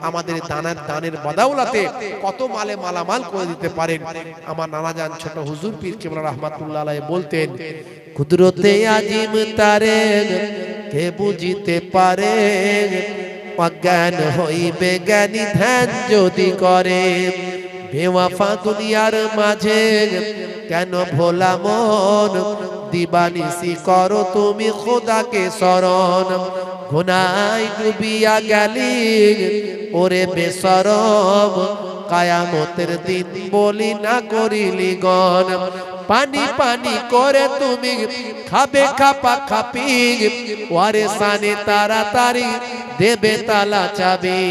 আমাদের দানের বদৌলতে কত মালে মালামাল করে দিতে পারেন। আমার নানা জান ছোট হুজুর পীর কেবলা রাহমাতুল্লাহ আলাইহি বলতেন, কুদরতে আজিম তারে কে বুঝিতে পারে, অজ্ঞান হইবে জ্ঞানী ধ্যান যদি করে। বেওয়াফা দুনিয়ার মাঝে কেন ভোলা মন, দিবানিসি করো তুমি খোদাকে শরণ। গুনায় ডুবিয়া গেলি ওরে বেশরম, কায়ামতের দিন বলি না করিলি গণ। পানি পানি করে তুমি খাবে খাপা খাপি, ওয়ারে সানে তাড়াতাড়ি দেবে তালা চাবি।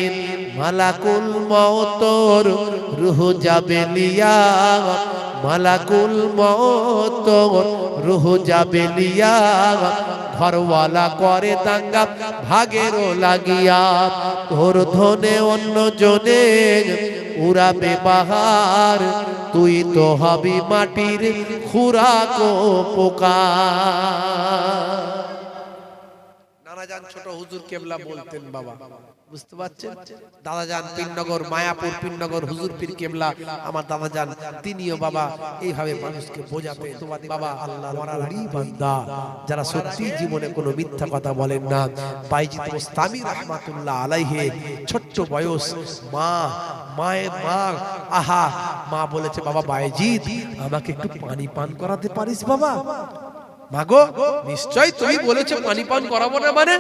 মালাকুল মওতর রূহ যাবে লিয়া, মালাকুল মওতর রূহ যাবে লিয়া। ঘরওয়ালা করে দাঙ্গা ভাগেরও লাগিয়া, তোর ধনে অন্য জনে উড়াবে বাহার, তুই তো হবি মাটির খুরাক ও পোকা। নানা জান ছোট হুজুর কেবলা বলতেন বাবা, বুঝতে পারছেন? দাদা জান পীরনগর মায়াপুর পীরনগর হুজুর পীর কেবলা আমার দাদা জান, তিনিও বাবা এইভাবে মানুষকে বোঝাতেন বাবা আল্লাহর ওলি বান্দা যারা সত্যি জীবনে কোনো মিথ্যা কথা বলেন না। বাইজিদ বোস্তামি রাহমাতুল্লাহ আলাইহি ছোট্ট বয়স, মায়ের মা আহা মা বলেছে, বাবা বাইজিদ আমাকে একটু পানি পান করাতে পারিস বাবা? মাগো নিশ্চয় তুমি বলেছো পানি পান করাবো না, মানে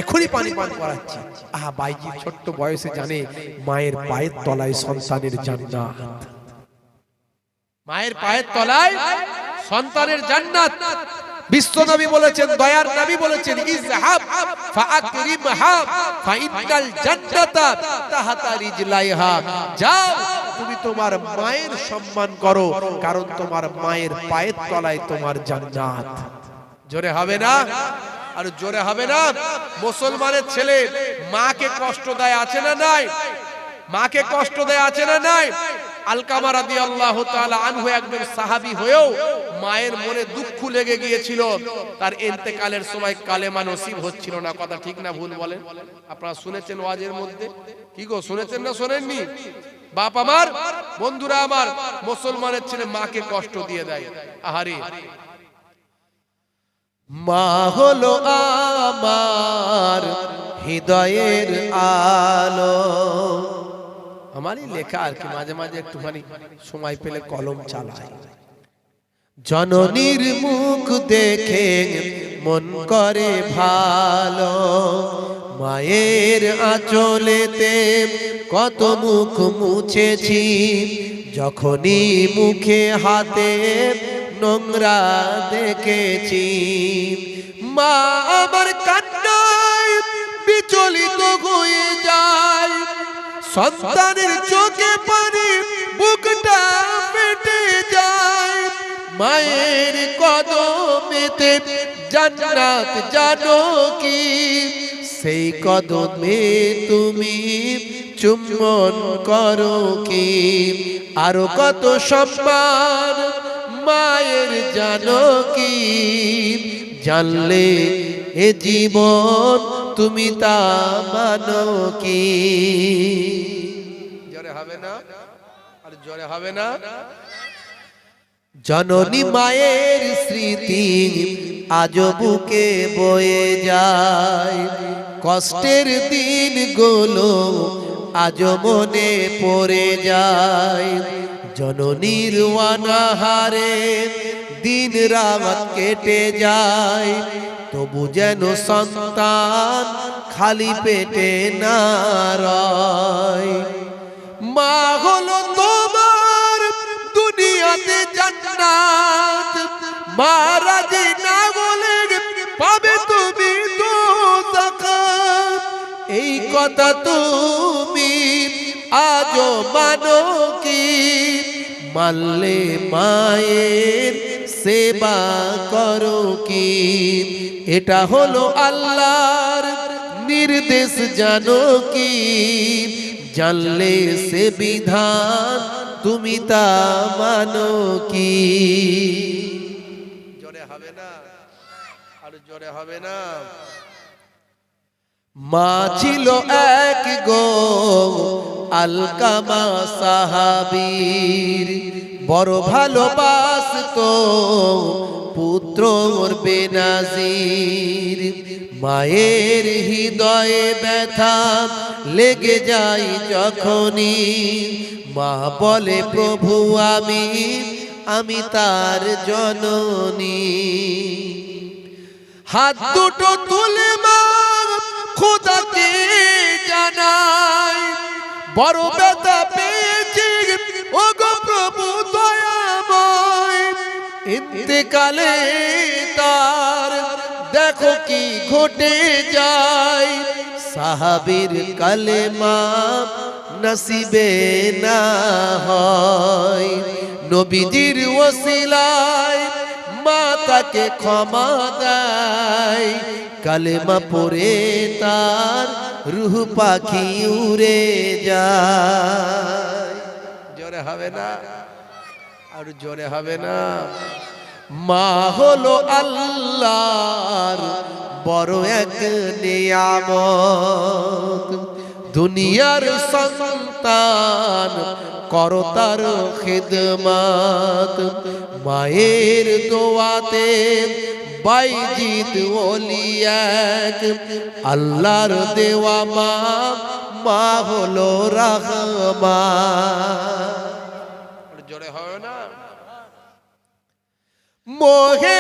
এখনই পানি পান করাচ্ছি। আহা বাইজি ছোট্ট বয়সে জানে মায়ের পায়ের তলায় সন্তানের জান্নাত, মায়ের পায়ের তলায় সন্তানের জান্নাত। বিশ্বনবী বলেছেন, দয়ার নবী বলেছেন, ইযহাব ফাআকরিমহা ফাইনাল জান্নাতা তাহতা রিজলাইহা। যাও তুমি তোমার মায়ের সম্মান করো, কারণ তোমার মায়ের পায়ের তলায় তোমার জান্নাত। জোরে হবে না? আর জোরে হবে না? মুসলমানের ছেলে মাকে কষ্ট দেয় আছে না নাই? মাকে কষ্ট দেয় আছে না নাই? আলকামা রাদিয়াল্লাহু তাআলা আনহু একজন সাহাবী হয়েও মায়ের মনে দুঃখ লেগে গিয়েছিল, তার ইন্তেকালের সময় কালেমা নসিব হচ্ছিল না। কথা ঠিক না ভুল বলেন? আপনারা শুনেছেন ওয়াজের মধ্যে? কি গো শুনেছেন না শোনেননি? বাপ আমার, বন্ধুরা আমার, মুসলমানের ছেলে মাকে কষ্ট দিয়ে দেয়। আহারে, মা হলো আমার হৃদয়ের আলো। আমারই লেখা আর কি, মাঝে মাঝে একটুখানি সময় পেলে কলম চালাই। জননীর মুখ দেখে মন করে ভালো, মায়ের আঁচলেতে কত মুখ মুছেছি, যখনই মুখে হাতে নোংরা দেখেছি। মা আমার কান্নায় বিচলিত হয়ে যায়, সন্তানের চোখে পানি বুকটা ফেটে যায়। মায়ের কদমেতে জান্নাত জানো কি, সেই কদমে তুমি চুম্বন করো কি। আরো কত সম্মান মায়ের জানো কি, জানলে এ জীবন তুমি তা মানো কি। জোরে হবে না? আর জোরে হবে না? জননী মায়ের স্মৃতি আজও বুকে বয়ে যায়, কষ্টের দিনগুলো আজও মনে পড়ে যায়। জননীর অনাহারে দিন রাত কেটে যায়, তবু যেন সন্তান খালি পেটে না রয়। মা হলো তোমার দুনিয়াতে জান্নাত, মা রাজি না বলে পাবে তুমি দোজখ। এই কথা তুমি আজও মানো কি, মানলে মায়ের সেবা করো কি। এটা হলো আল্লাহর নির্দেশ জানো কি, জানলে সে বিধান তুমি তা মানো কি। জোরে হবে না? আর জোরে হবে না? মা ছিল এক গো আলকামা সাহাবীর বড় ভালোবাসতো পুত্র ওর বেনাজির। মায়ের হৃদয়ে ব্যথা লেগে যায় যখনই, মা বলে প্রভু আমি তার জননী। হাত দুটো তুলে মা খোদাকে জানায়, বড় ব্যথা পেয়েছি ওগো প্রভু দয়াময়। ইন্তেকালে তার দেখো কি ঘটে যায়, সাহাবীর কালেমা নসিবে না হয়। নবীজির ওসিলায় মা তাকে ক্ষমা দেয়, কালেমা পড়ে তার রূহ পাখি উড়ে যায়। জোরে হবে না, আর জোরে হবে না। মা হলো আল্লাহর বড় এক নিয়ামত, দুনিয়ার সন্তান করো তার খিদমত। মায়ের দোয়াতে বাইজিদ ওলি এক, আল্লাহর দেওয়া মা, মা হলো রহমান। জোরে হবে না। মোহে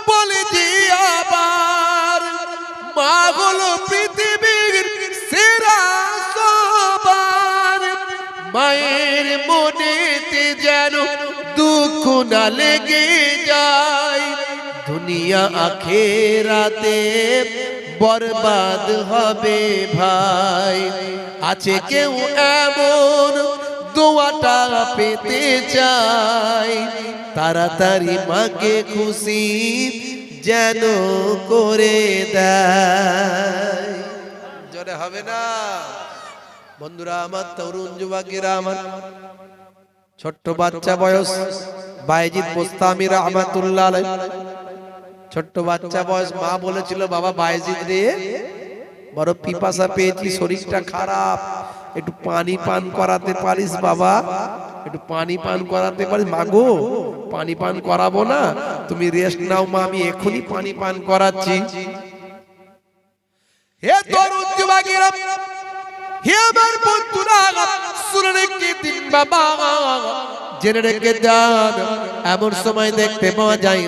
বলে যে আবার মা হলো পৃথিবীর সেরা সবার। মায়ের মনেতে যেন দুঃখ না লেগে যায়, দুনিয়া আখেরাতে বরবাদ হবে ভাই। আছে কেউ এমন দোয়াটা পেতে চাই, তাড়াতাড়ি মাকে খুশি যেন করে দেয়। জোরে হবে না। বন্ধুরা আমার, তরুণ যুবকেরা আমার, ছোট্ট বাচ্চা বয়স বাইজিদ বোস্তামি রহমাতুল্লাহ আলাইহি, ছোট্ট বাচ্চা বয়স মা বলেছিল, বাবা বাইজিদ রে বড় পিপাসা পেয়েছি, শরীরটা খারাপ, একটু পানি পান করাতে পারিস বাবা, একটু পানি পান করাতে পারিস? মাগো পানি পান করাবো না, তুমি রেস্ট নাও মা, আমি এখনই পানি পান করাচ্ছি। হে তরুণ যুবকেরা, হে আমার বন্ধুরা, শুনে রেখে দিন বাবা, জেনে রেখে দেন। এমন সময় দেখতে পাওয়া যায়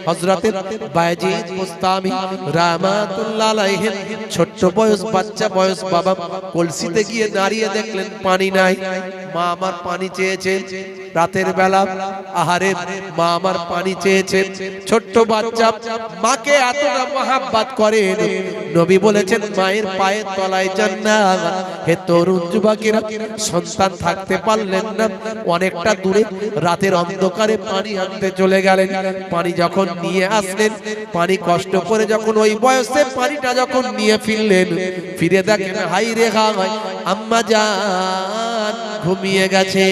হযরতে বাইজিদ বোস্তামি রাহমাতুল্লাহ আলাইহি, ছোট্ট বয়স বাচ্চা বয়স বাবা কলসিতে গিয়ে দাঁড়িয়ে দেখলেন পানি নাই। মা আমার পানি চেয়েছে রাতের বেলা, আহারে মা আমার পানি চেয়েছে। ছোট্ট বাচ্চা মাকে এতটা মহব্বত করে, নবী বলেছেন মায়ের পায়ের তলায় জান্নাত। হে তরুণ যুবকেরা, সন্তান থাকতে পারলেন না, অনেকটা দূরে রাতের অন্ধকারে পানি আনতে চলে গেলেন। পানি যখন নিয়ে আসলেন, পানি কষ্ট করে যখন ওই বয়সে পানিটা যখন নিয়ে ফিরলেন, ফিরে দেখেন হাই রে হাই, আম্মা জান ঘুমিয়ে গেছে।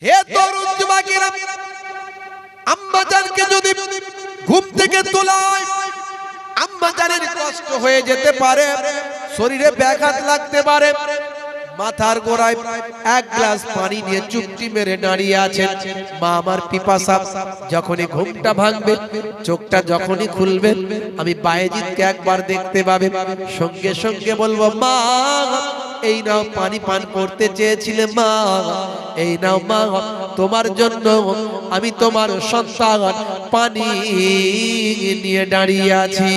হে তরুণ যুবকেরা, আম্মা জানকে যদি ঘুম থেকে তোলা হয়, আম্মা জানের কষ্ট হয়ে যেতে পারে, শরীরে ব্যাঘাত লাগতে পারে। মাথার গোড়ায় এক গ্লাস পানি নিয়ে চুপটি মেরে দাঁড়িয়ে আছেন। মা আমার পিপাসা, যখনই ঘুমটা ভাঙবে, চোখটা যখনই খুলবে, আমি বাইজিদকে একবার দেখতে পাবে, সঙ্গে সঙ্গে বলবো মা এই নাও পানি পান করতে চেয়েছিলে মা, এই নাও মা, তোমার জন্য আমি তোমার সন্তান পানি নিয়ে দাঁড়িয়ে আছি।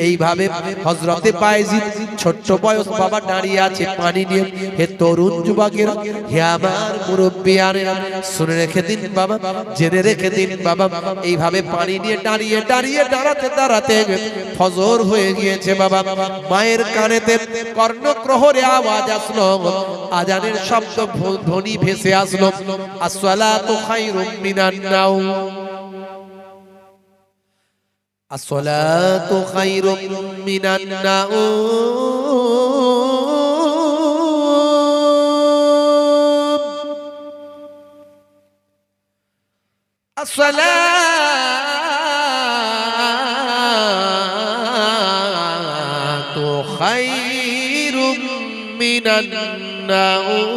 এইভাবে হযরতে বাইজিদ ছোট্ট বয়স বাবা দাঁড়িয়ে আছে পানি নিয়ে। হে তরুণ যুবকেরা, হে আমার মুরব্বিয়ানেরা, শুনে রেখে দিন বাবা, জেনে রেখে দিন বাবা, এইভাবে পানি নিয়ে দাঁড়িয়ে দাঁড়িয়ে দাঁড়াতে দাঁড়াতে ফজর হয়ে গিয়েছে বাবা। মায়ের কানেতে কর্ণপ্রহরে আওয়াজ আসলো, আজানের শব্দ ধ্বনি ভেসে আসলো, আসসালাতু খায়রুম মিনান নাওম, আসসালাতু খায়রুম মিনান নাওম, আসসালাতু খায়রুম মিনান নাউম।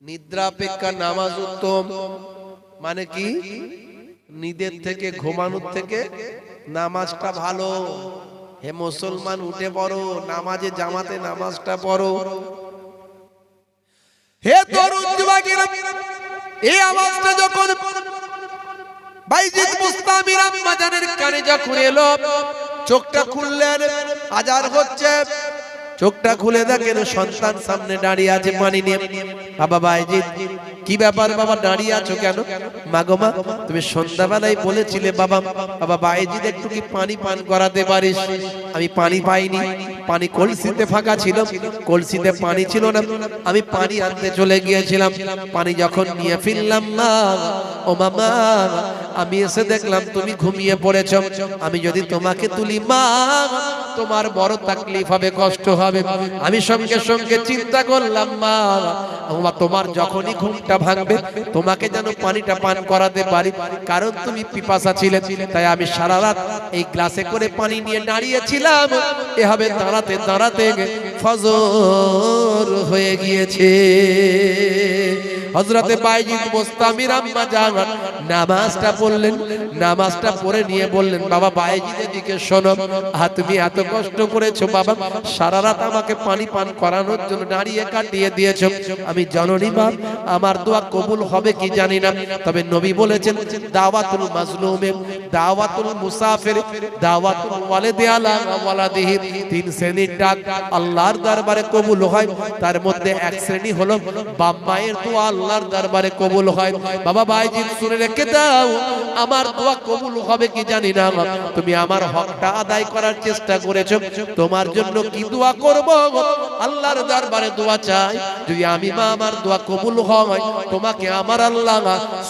নিদ্রা অপেক্ষা নামাজ উত্তম। মানে কি? নিদের থেকে, ঘুমানোর থেকে নামাজটা ভালো। হে মুসলমান, উঠে পড়ো, নামাজে জামাতে নামাজটা পড়ো। হে তরুণ যুবকেরা, এই আওয়াজটা যখন বাইজিদ মুস্তামির আম্মা জানের কানে যখন এলো, চোখটা খুললেন, আজান হচ্ছে। চোখটা খুলে দেখেন সন্তান সামনে দাঁড়িয়ে আছে পানি নিয়ে। বাবা বাইজিদ, কি ব্যাপার বাবা, দাঁড়িয়ে আছো কেন? মা গো মা, তুমি সন্ধ্যাবেলায় বলেছিলে বাবা, বাবা বাইজিদ একটু কি পানি পান করাতে পারিস? আমি পানি পাইনি, পানি কলসিতে ফাঁকা ছিল, কলসিতে পানি ছিল না, আমি পানি আনতে চলে গিয়েছিলাম। পানি যখন নিয়ে ফিরলাম মা, ও মামা, আমি এসে দেখলাম তুমি ঘুমিয়ে পড়েছো। আমি যদি তোমাকে তুলি মা, তোমার বড় তাকলিফ হবে, কষ্ট হবে। আমি সঙ্গে সঙ্গে চিন্তা করলাম মা, তোমার যখনই ঘুমটা ভাঙবে তোমাকে যেন পানিটা পান করাতে পারি, কারণ তুমি পিপাসা ছিলে। তাই আমি সারা রাত এই গ্লাসে করে পানি নিয়ে দাঁড়িয়েছিলাম। এভাবে দাঁড়াতে দাঁড়াতে ফজর হয়ে গিয়েছে। হযরতে বাইজিদ মুস্তামির আম্মা জান নামাজটা পড়লেন, নামাজটা পড়ে নিয়ে বললেন, বাবা বাইজিদ এদিকে শোনো, তুমি এত কষ্ট করেছো বাবা, সারা রাত আমাকে পানি পান করানোর জন্য দাঁড়িয়ে কাটিয়ে দিয়েছো। আমি জানি মা, আমার দোয়া কবুল হবে কি জানি না, তবে নবী বলেছেন দাওয়াতুল মাজলুমে, দাওয়াতুল মুসাফির, দাওয়াতুল ওয়ালিদি আলা ওয়ালাদিহি, তিন শ্রেণীর ডাক আল্লাহর দরবারে কবুল হয়। তার মধ্যে এক শ্রেণী হলো বাপ মায়ের দোয়া আল্লাহর দরবারে কবুল হয়। বাবা বাইজিদ শুনে রেখে দাও, আমার দোয়া কবুল হবে কি জানি না, তুমি আমার হকটা আদায় করার চেষ্টা করেছো, তোমার জন্য কি দোয়া করব? আল্লাহর দরবারে দোয়া চাই, যদি আমি মা আমার দোয়া কবুল হয়, তোমাকে আমার আল্লাহ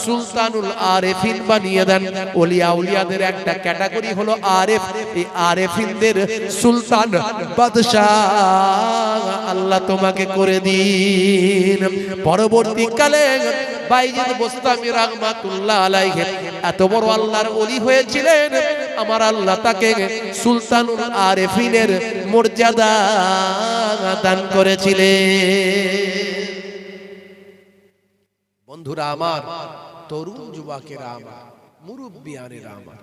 সুলতানুল আরেফিন বানিয়ে দেন। ওলিয়া উলিয়াদের একটা ক্যাটাগরি হলো আরেফ, এই আরেফিনদের সুলতান বাদশাহ আল্লাহ তোমাকে করে দিন। পরবর্তীকালে বাইজিদ মুস্তামি রাহমাতুল্লাহ আলাইহি এত বড় আল্লাহর ওলি হয়েছিলেন, আমার আল্লাহ তাকে সুলতানুল আরেফিনের মর্যাদা দান করেছিলেন। বন্ধুরা আমার, তরুণ যুবকেরা আমার, মুরব্বিয়ানেরা আমার,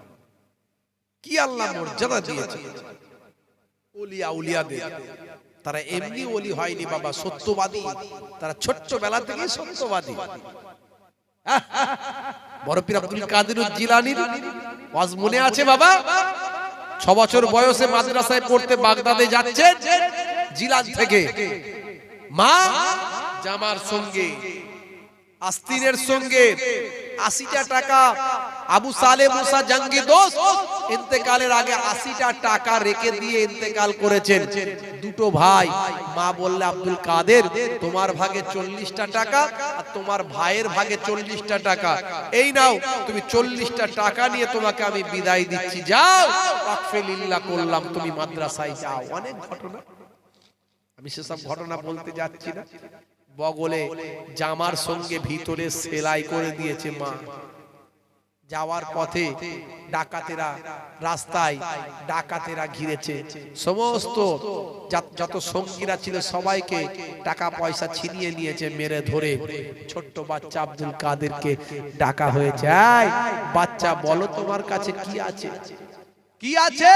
কি আল্লাহ মর্যাদা দিয়েছে ওলিয়া উলিয়াদের। তারা এমনি ওলি হয়নি বাবা, সত্যবাদী। তারা ছোট্টবেলা থেকে সত্যবাদী। বড় পীর আব্দুল কাদের জিলানীর ওয়াজ মনে আছে বাবা? 6 বছর বয়সে মাদ্রাসায় পড়তে বাগদাদে যাচ্ছেন, জিলান থেকে মা জামার সঙ্গে, আস্তিনের সঙ্গে 80টা টাকা, আবু সালে মুসা জঙ্গি দোস্ত ইন্তেকালের আগে 80টা টাকা রেখে দিয়ে ইন্তেকাল করেছেন। দুটো ভাই, মা বললে আব্দুল কাদের তোমার ভাগে 40টা টাকা আর তোমার ভাইয়ের ভাগে 40টা টাকা, এই নাও তুমি 40টা টাকা নিয়ে তোমাকে আমি বিদায় দিচ্ছি, যাও ওয়াকফে লিল্লাহ করলাম, তুমি মাদ্রাসায় যাও। অনেক ঘটনা, আমি সেসব ঘটনা বলতে যাচ্ছি না। বগলে জামার সঙ্গে ভিতরে সেলাই করে দিয়েছে মা। যাওয়ার পথে ডাকাতেরা, রাস্তায় ডাকাতেরা ঘিরেছে, সমস্ত যত সঙ্গীরা ছিল সবাইকে টাকা পয়সা ছিনিয়ে নিয়েছে, মেরে ধরে ছোট্ট বাচ্চা আব্দুল কাদেরকে ডাকা হয়েছে, এই বাচ্চা বলো তোমার কাছে কি আছে, কি আছে?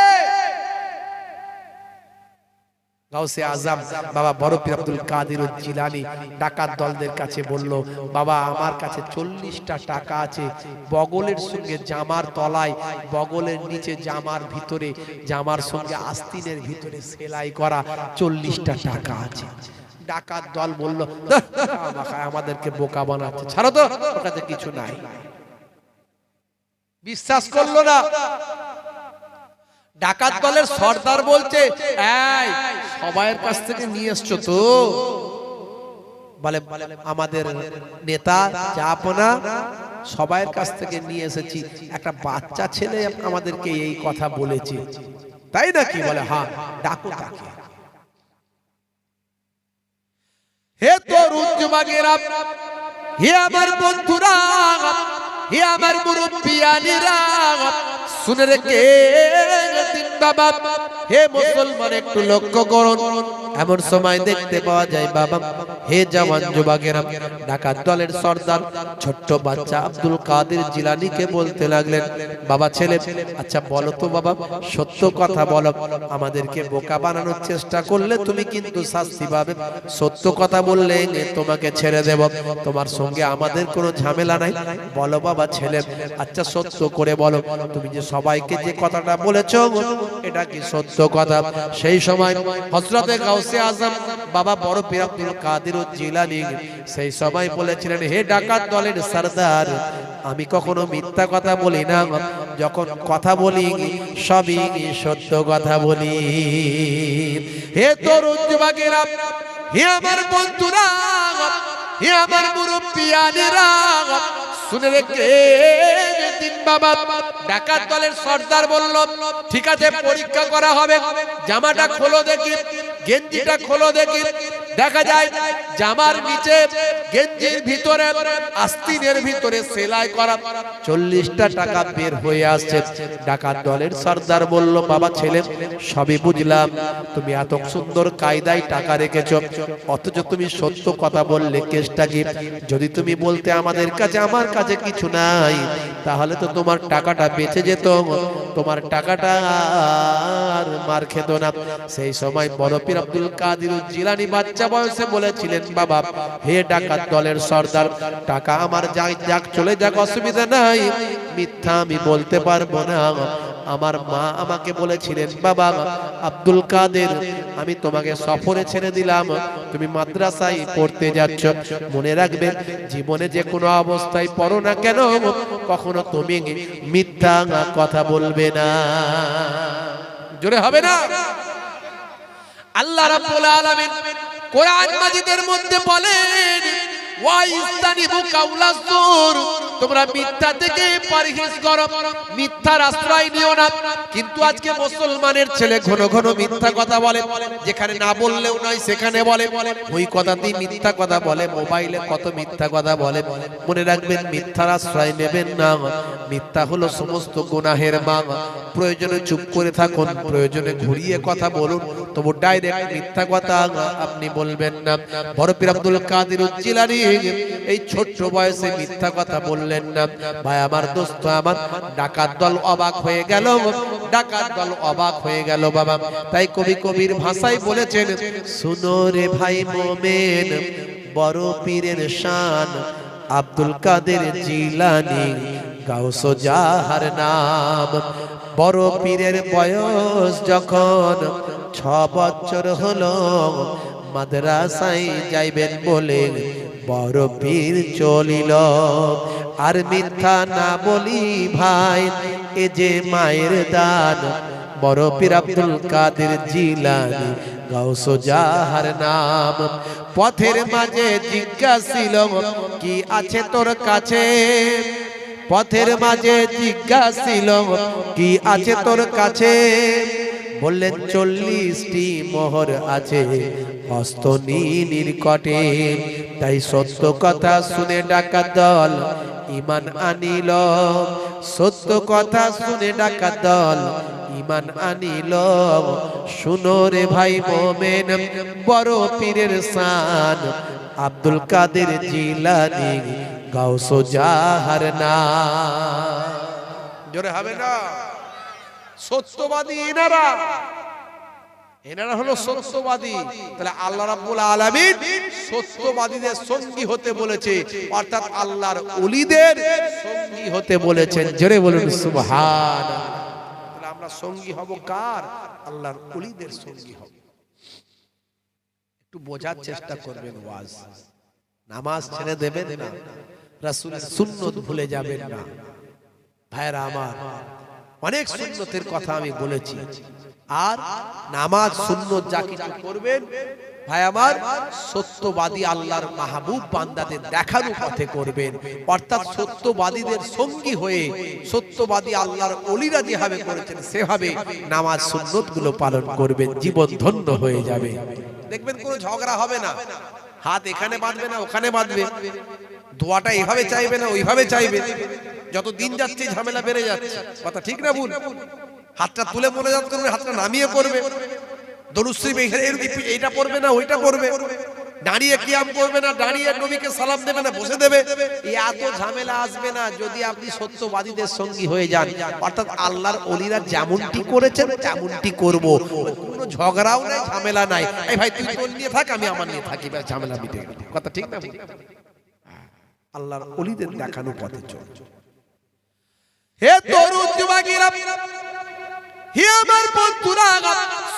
গাউসে আজম বাবা বড় পীর আব্দুল কাদের জিলানী ডাকাত দলদের কাছে বলল, বাবা আমার কাছে 40টা টাকা আছে, বগলের সঙ্গে জামার তলায়, বগলের নিচে জামার ভিতরে, জামার সঙ্গে আস্তিনের ভিতরে সেলাই করা 40টা টাকা আছে। ডাকাত দল বলল, আমাদেরকে বোকা বানাচ্ছে, ছাড়ো তো, ওটাতে কিছু নাই। বিশ্বাস করলো না। ডাকাত দলের সর্দার বলছে, এই সবাইয়ের কাছ থেকে নিয়ে এসছো তো? বলে আমাদের নেতা জাপনা সবাইয়ের কাছ থেকে নিয়ে এসেছি, একটা বাচ্চা ছেলে আমাদেরকে এই কথা বলেছে, তাই নাকি? বলে হ্যাঁ, ডাকো তাকে। হে তরুণ যুবকেরা, হে আমার বন্ধুরা, হে আমার মুরব্বিয়ানিরা শুনে রেখে দিন বাবা, হে মুসলমান একটু লক্ষ্য করুন। এমন সময় দেখতে পাওয়া যায় বাবা, হে জওয়ান যুবকেরা, ডাকাত দলের সর্দার ছোট্ট বাচ্চা আব্দুল কাদের জিলানীকে বলতে লাগলেন, বাবা ছেলে, আচ্ছা বলো তো বাবা, সত্য কথা বলো, আমাদেরকে বোকা বানানোর চেষ্টা করলে তুমি কিন্তু শাস্তি পাবে, সত্য কথা বললে তোমাকে ছেড়ে দেব, তোমার সঙ্গে আমাদের কোনো ঝামেলা নাই, বলো বাবা ছেলে, আচ্ছা সত্য করে বলো, তুমি যে সবাইকে যে কথাটা বলেছো এটা কি সত্য কথা? সেই সময় হযরতে গাউসে আজম বাবা বড় পীর আব্দুল কাদের জিলানী সেই সময় বলেছিলেন, হে ডাকাত দলের সরদার, আমি কখনো মিথ্যা কথা বলি না, যখন কথা বলি সবই সত্য কথা বলি। হে তরুণ যুবকেরা, হে আমার বন্ধুরা, হে আমার মুরব্বিয়ানেরা, শুনে রেখে দিন বাবা, ডাকাত দলের সর্দার বলল, ঠিক আছে পরীক্ষা করা হবে, জামাটা খোলো দেখি, গেঞ্জিটা খোলো দেখি। দেখা যায় জামার নিচে গেঞ্জির ভিতরে আস্তিনের ভিতরে সেলাই করা 40টা টাকা বের হয়ে আসছে। ডাকাত দলের সর্দার বলল, বাবা ছেলে, সবই বুঝলাম, তুমি এত সুন্দর কায়দায় টাকা রেখেছো, অথচ তুমি সত্য কথা বললে, কেসটা কি? যদি তুমি বলতে আমাদের কাছে আমার কাছে কিছু নাই, তাহলে তো তোমার টাকাটা বেঁচে যেত, তোমার টাকাটা আর মার খেত না। সেই সময় বড় পীর আব্দুল কাদের জিলানী বাচ্চা বয়সে বলেছিলেন, বাবা হে ডাকাত দলের সর্দার, টাকা আমার যাক চলে যাক, অসুবিধা নাই, মিথ্যা আমি বলতে পারবো না। আমার মা আমাকে বলেছিলেন, বাবা আব্দুল কাদের, আমি তোমাকে সফরে ছেড়ে দিলাম, তুমি মাদ্রাসায় পড়তে যাচ্ছ, মনে রাখবে জীবনে যে কোনো অবস্থায় পড়ো না কেন, কখনো তুমি মিথ্যা কথা বলবে না। জোরে হবে না? আল্লাহ রাব্বুল আলামিন কোরআন মাজিদের মধ্যে বলেন, ওয়াইস্তানিবু কাউলাজ যুর, তোমরা মিথ্যা থেকে পরহেজ করো, মিথ্যার আশ্রয় নিও না। কিন্তু আজকে মুসলমানের ছেলে ঘন ঘন মিথ্যা কথা বলে, যেখানে না বললেও নয় সেখানে বলে, ওই কথাতেই মিথ্যা কথা বলে, মোবাইলে কত মিথ্যা কথা বলে। মনে রাখবেন, মিথ্যার আশ্রয় নেবেন না, মিথ্যা হলো সমস্ত গুনাহের মা। প্রয়োজনে চুপ করে থাকুন, প্রয়োজনে ঘুরিয়ে কথা বলুন, তবু ডাইরেক্ট মিথ্যা কথা আপনি বলবেন না। বড় পীর আব্দুল কাদের জিলানী এই ছোট্ট বয়সে মিথ্যা কথা বললেন না। ভাই আমার, দোস্ত আমার, ডাকাত দল অবাক হয়ে গেল, ডাকাত দল অবাক হয়ে গেল বাবা। তাই কবি কবির ভাষায় বলেছেন, শুনো রে ভাই মোমেন, বড় পীরের শান, আব্দুল কাদের জিলানী গাউসো জাহার নাম। বড় পীরের বয়স যখন 6 বছর হলো, মাদ্রাসায় যাইবেন বলে বড় পীর চলিল। আর মিথ্যা না বলি ভাই, এ যে মায়ের দান, বড় পীর আব্দুল কাদের জিলানী গাউসো জাহার নাম। পথের মাঝে জিজ্ঞাসিল, কি আছে তোর কাছে? পথের মাঝে জিজ্ঞাসিল, কি আছে তোর কাছে? বললেন 40টি মোহর আছে হস্ত নিকটে। তাই সত্য কথা শুনে ডাকাত দল ঈমান আনিল, সত্য কথা শুনে ডাকাত দল ঈমান আনিল। শুনো রে ভাই মোমেন, বড় পীরের শান, আব্দুল কাদের জিলানী গাউসো জাহার নাম। জোরে হবে না? সত্যবাদী এনারা, এনারা হলো সত্যবাদী। তাহলে আল্লাহ রাব্বুল আলামিন সত্যবাদীদের সঙ্গী হতে বলেছে, অর্থাৎ আল্লাহর ওলিদের সঙ্গী হতে বলেছেন। জোরে বলুন সুবহানাল্লাহ। তাহলে আমরা সঙ্গী হব কার? আল্লাহর ওলিদের সঙ্গী হব। একটু বোঝার চেষ্টা করবেন ওয়াজ। নামাজ ছেড়ে দেবেন না, রাসূলের সুন্নাত ভুলে যাবেন না। ভাইরা আমার, অনেক সুন্নতের কথা আমি বলেছি, আর নামাজ সুন্নত যা কিছু করবেন ভাই আমার, সত্যবাদী আল্লাহর মাহবুব বান্দাদের দেখানো পথে করবেন। অর্থাৎ সত্যবাদীদের সঙ্গী হয়ে, সত্যবাদী আল্লাহর ওলিরা যেভাবে করেছেন সেভাবে নামাজ সুন্নত গুলো পালন করবেন, জীবন ধন্য হয়ে যাবে। দেখবেন কোনো ঝগড়া হবে না, হাত এখানে বাঁধবে না ওখানে বাঁধবে, দোয়াটা এইভাবে চাইবে না ওইভাবে চাইবে, যত দিন যাচ্ছে ঝামেলা বেড়ে যাচ্ছে। কথা ঠিক না ভুল? হাতটা তুলে মোনাজাত করবে, হাতটা নামিয়ে করবে, দরুদ শরীফ এইটা পড়বে না ওইটা পড়বে, দাঁড়িয়ে কিয়াম করবে না, দাঁড়িয়ে নবীকে সালাম দেবে না বসে দেবে, এই এত ঝামেলা আসবে না যদি আপনি সত্যবাদীদের সঙ্গী হয়ে যান। অর্থাৎ আল্লাহর ওলিরা যেমনটি করেছেন তেমনটি করব, কোনো ঝগড়াও নাই, ঝামেলা নাই। এই ভাই তুই তোর নিয়ে থাক, আমি আমার নিয়ে থাকি, ব্যাস ঝামেলা মিটে গেল। কথা ঠিক না? আল্লাহর ওলিদের দেখানো পথে চল। হে তরুণ যুবকেরা, হে আমার বন্ধুরা,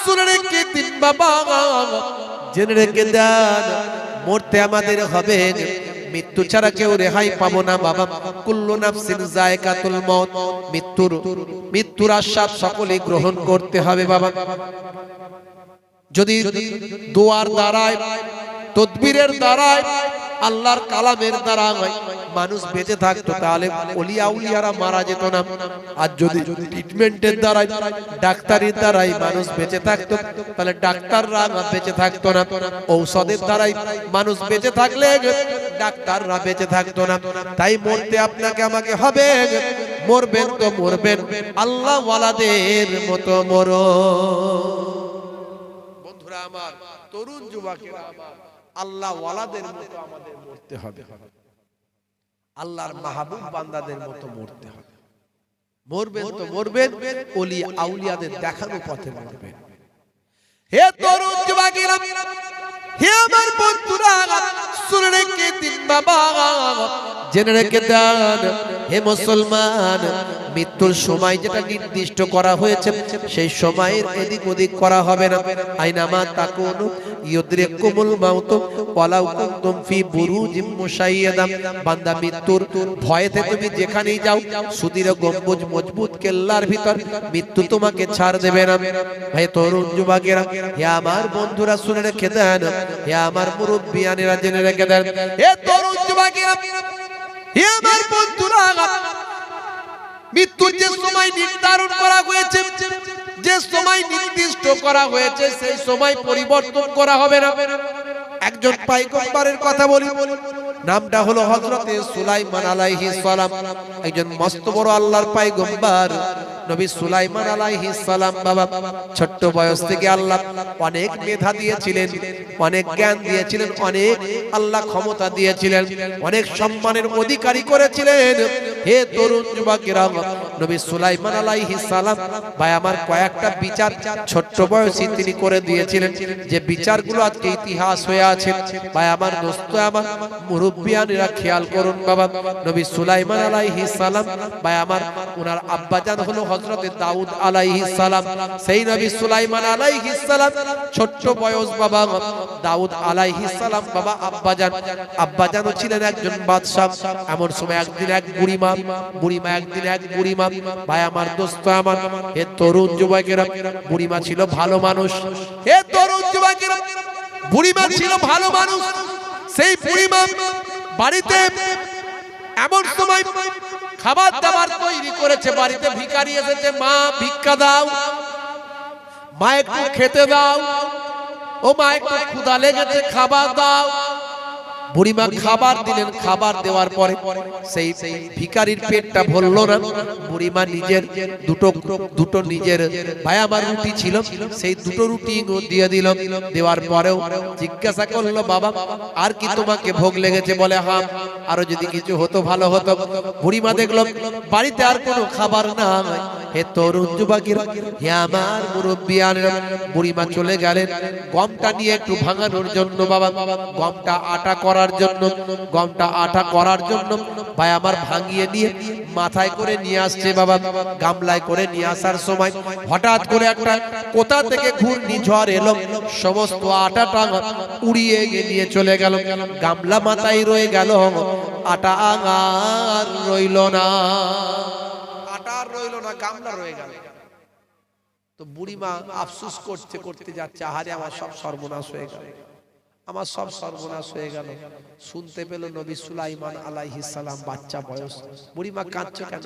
শুনে রেখে দিন বাবা, জেনে রেখে দেন, মরতে আমাদের হবে, মৃত্যু ছাড়া কেউ রেহাই পাবো না বাবা। কুল্লু নাফসিন যায়কাতুল মউত, মৃত্যুর আস্বাদ সকলেই গ্রহণ করতে হবে বাবা। যদি দোয়ার দ্বারায়, তদবিরের দ্বারায়, আল্লাহর কালামের দ্বারা মানুষ বেঁচে থাকতো তাহলে ওলিয়া উলিয়ারা মারা যেত না। আর যদি ট্রিটমেন্টের দ্বারাই, ডাক্তারের দ্বারাই মানুষ বেঁচে থাকতো তাহলে ডাক্তাররা বেঁচে থাকতো না। ঔষধের দ্বারাই মানুষ বেঁচে থাকলে ডাক্তাররা বেঁচে থাকতো না। তাই মরতে আপনাকে আমাকে হবে, মরবেন তো মরবেন আল্লাহ ওয়ালাদের মতো মরো। বন্ধুরা আমার, তরুণ যুবকেরা আমার, আল্লাহ ওয়ালাদের মতো আমাদের মরতে হবে, আল্লাহর মাহবুব বান্দাদের মতো মরতে হবে। মরবেন তো মরবেন ওলি আউলিয়াদের দেখানো পথে মরবেন। হে তরুণ যুবকেরা, হে আমার বন্ধুরা, শুনে রেখে দিন বাবা, জেনে রেখে দেন, হে মুসলমান, মৃত্যুর সময় যেটা নির্দিষ্ট করা হয়েছে সেই সময়ের এদিক ওদিক করা হবে না। আইনামা তাকুনু ইউদরিকুমুল মাউত ওয়ালাউ কুনতুম ফি বুরুজিম মুশাইয়াদা। বান্দা মৃত্যুর ভয়েতে তুমি যেখানেই যাও, সুদৃঢ় গম্বুজ মজবুত কেল্লার ভিতর, মৃত্যু তোমাকে ছাড় দেবে না। হে তরুণ যুবকেরা, হে আমার বন্ধুরা, শুনে রেখে দেন, হে আমার মুরব্বিয়ানেরা জেনে রেখে দেন, হে তরুণ যুবকেরা, হে আমার বন্ধুরা, মৃত্যুর যে সময় নির্ধারণ করা হয়েছে, যে সময় নির্দিষ্ট করা হয়েছে, সেই সময় পরিবর্তন করা হবে না। একজন পয়গম্বরের কথা বলি, নামটা হলো হযরতে সুলাইমান আলাইহিস সালাম। একজন মস্ত বড় আল্লাহর পয়গম্বর নবী সুলাইমান আলাইহিস সালাম। বাবা ছোট্ট বয়স থেকে আল্লাহ অনেক মেধা দিয়েছিলেন, অনেক জ্ঞান দিয়েছিলেন, অনেক আল্লাহ ক্ষমতা দিয়েছিলেন, অনেক সম্মানের অধিকারী করেছিলেন। হে তরুণ যুবকেরা, নবী সুলাইমান আলাইহিস সালাম ভাই আমার কয়েকটা বিচার ছোট্ট বয়সে তিনি করে দিয়েছিলেন, যে বিচারগুলো আজকে ইতিহাস হয়ে আছে। ভাই আমার দোস্ত, আমার মুরব্বিয়ানেরা খেয়াল করুন বাবা। নবী সুলাইমান আলাইহিস সালাম ভাই আমার, ওনার আব্বাজান হলো হযরতে দাউদ আলাইহিস সালাম। সেই নবী সুলাইমান আলাইহিস সালাম ছোট্ট বয়স বাবা, দাউদ আলাইহিস সালাম বাবা আব্বাজানও ছিলেন একজন বাদশা। এমন সময় একদিন এক বুড়িমা একদিন এক বুড়িমা। ভাই আমার দোস্ত আমার, হে তরুণ যুবকেরা, বুড়িমা ছিল ভালো মানুষ। হে তরুণ যুবকেরা, বুড়িমা ছিল ভালো মানুষ। সেই বুড়িমা বাড়িতে এমন সময় খাবার দাবার তৈরি করেছে, বাড়িতে ভিখারি এসেছে, মা ভিক্ষা দাও, মা একটু খেতে দাও, ও মা একটু ক্ষুধা লেগেছে খাবার দাও। বুড়িমা খাবার দিলেন, খাবার দেওয়ার পরে সেই ভিখারির পেটটা ভরলো না। বুড়িমা নিজের দুটো নিজের ভাই আমার রুটি ছিল, সেই দুটো রুটি দিয়ে দিল। দেওয়ার পরেও জিজ্ঞাসা করলো, বাবা আর কি তোমাকে ভোগ লেগেছে? বলে হ্যাঁ, আরো যদি কিছু হতো ভালো হতো। বুড়িমা দেখলো বাড়িতে আর কোনো খাবার নাই। হে তরুণ যুবকেরা, হে আমার মুরব্বিয়ানেরা, বুড়িমা চলে গেলেন গমটা নিয়ে একটু ভাঙানোর জন্য বাবা, গমটা আটা করার জন্য ভাই আমার ভাঙিয়ে নিয়ে মাথায় করে নিয়ে আসছে বাবা। গামলায় করে নিয়ে আসার সময় হঠাৎ করে একটা কোথা থেকে ঘূর্ণিঝড় এলো, সমস্ত আটাটা উড়িয়ে নিয়ে চলে গেল। গামলা মাথায় রয়ে গেল, আটা আর রইল না, গামলা রয়ে গেল। তো বুড়িমা আফসোস করতে যাচ্ছে, আহারে আমার সব সর্বনাশ হয়ে গেল, আমার সব সর্বনাশ হয়ে গেল। শুনতে পেল নবী সুলাইমান আলাইহিস সালাম বাচ্চা বয়স। বুড়িমা কাঁদছে কেন?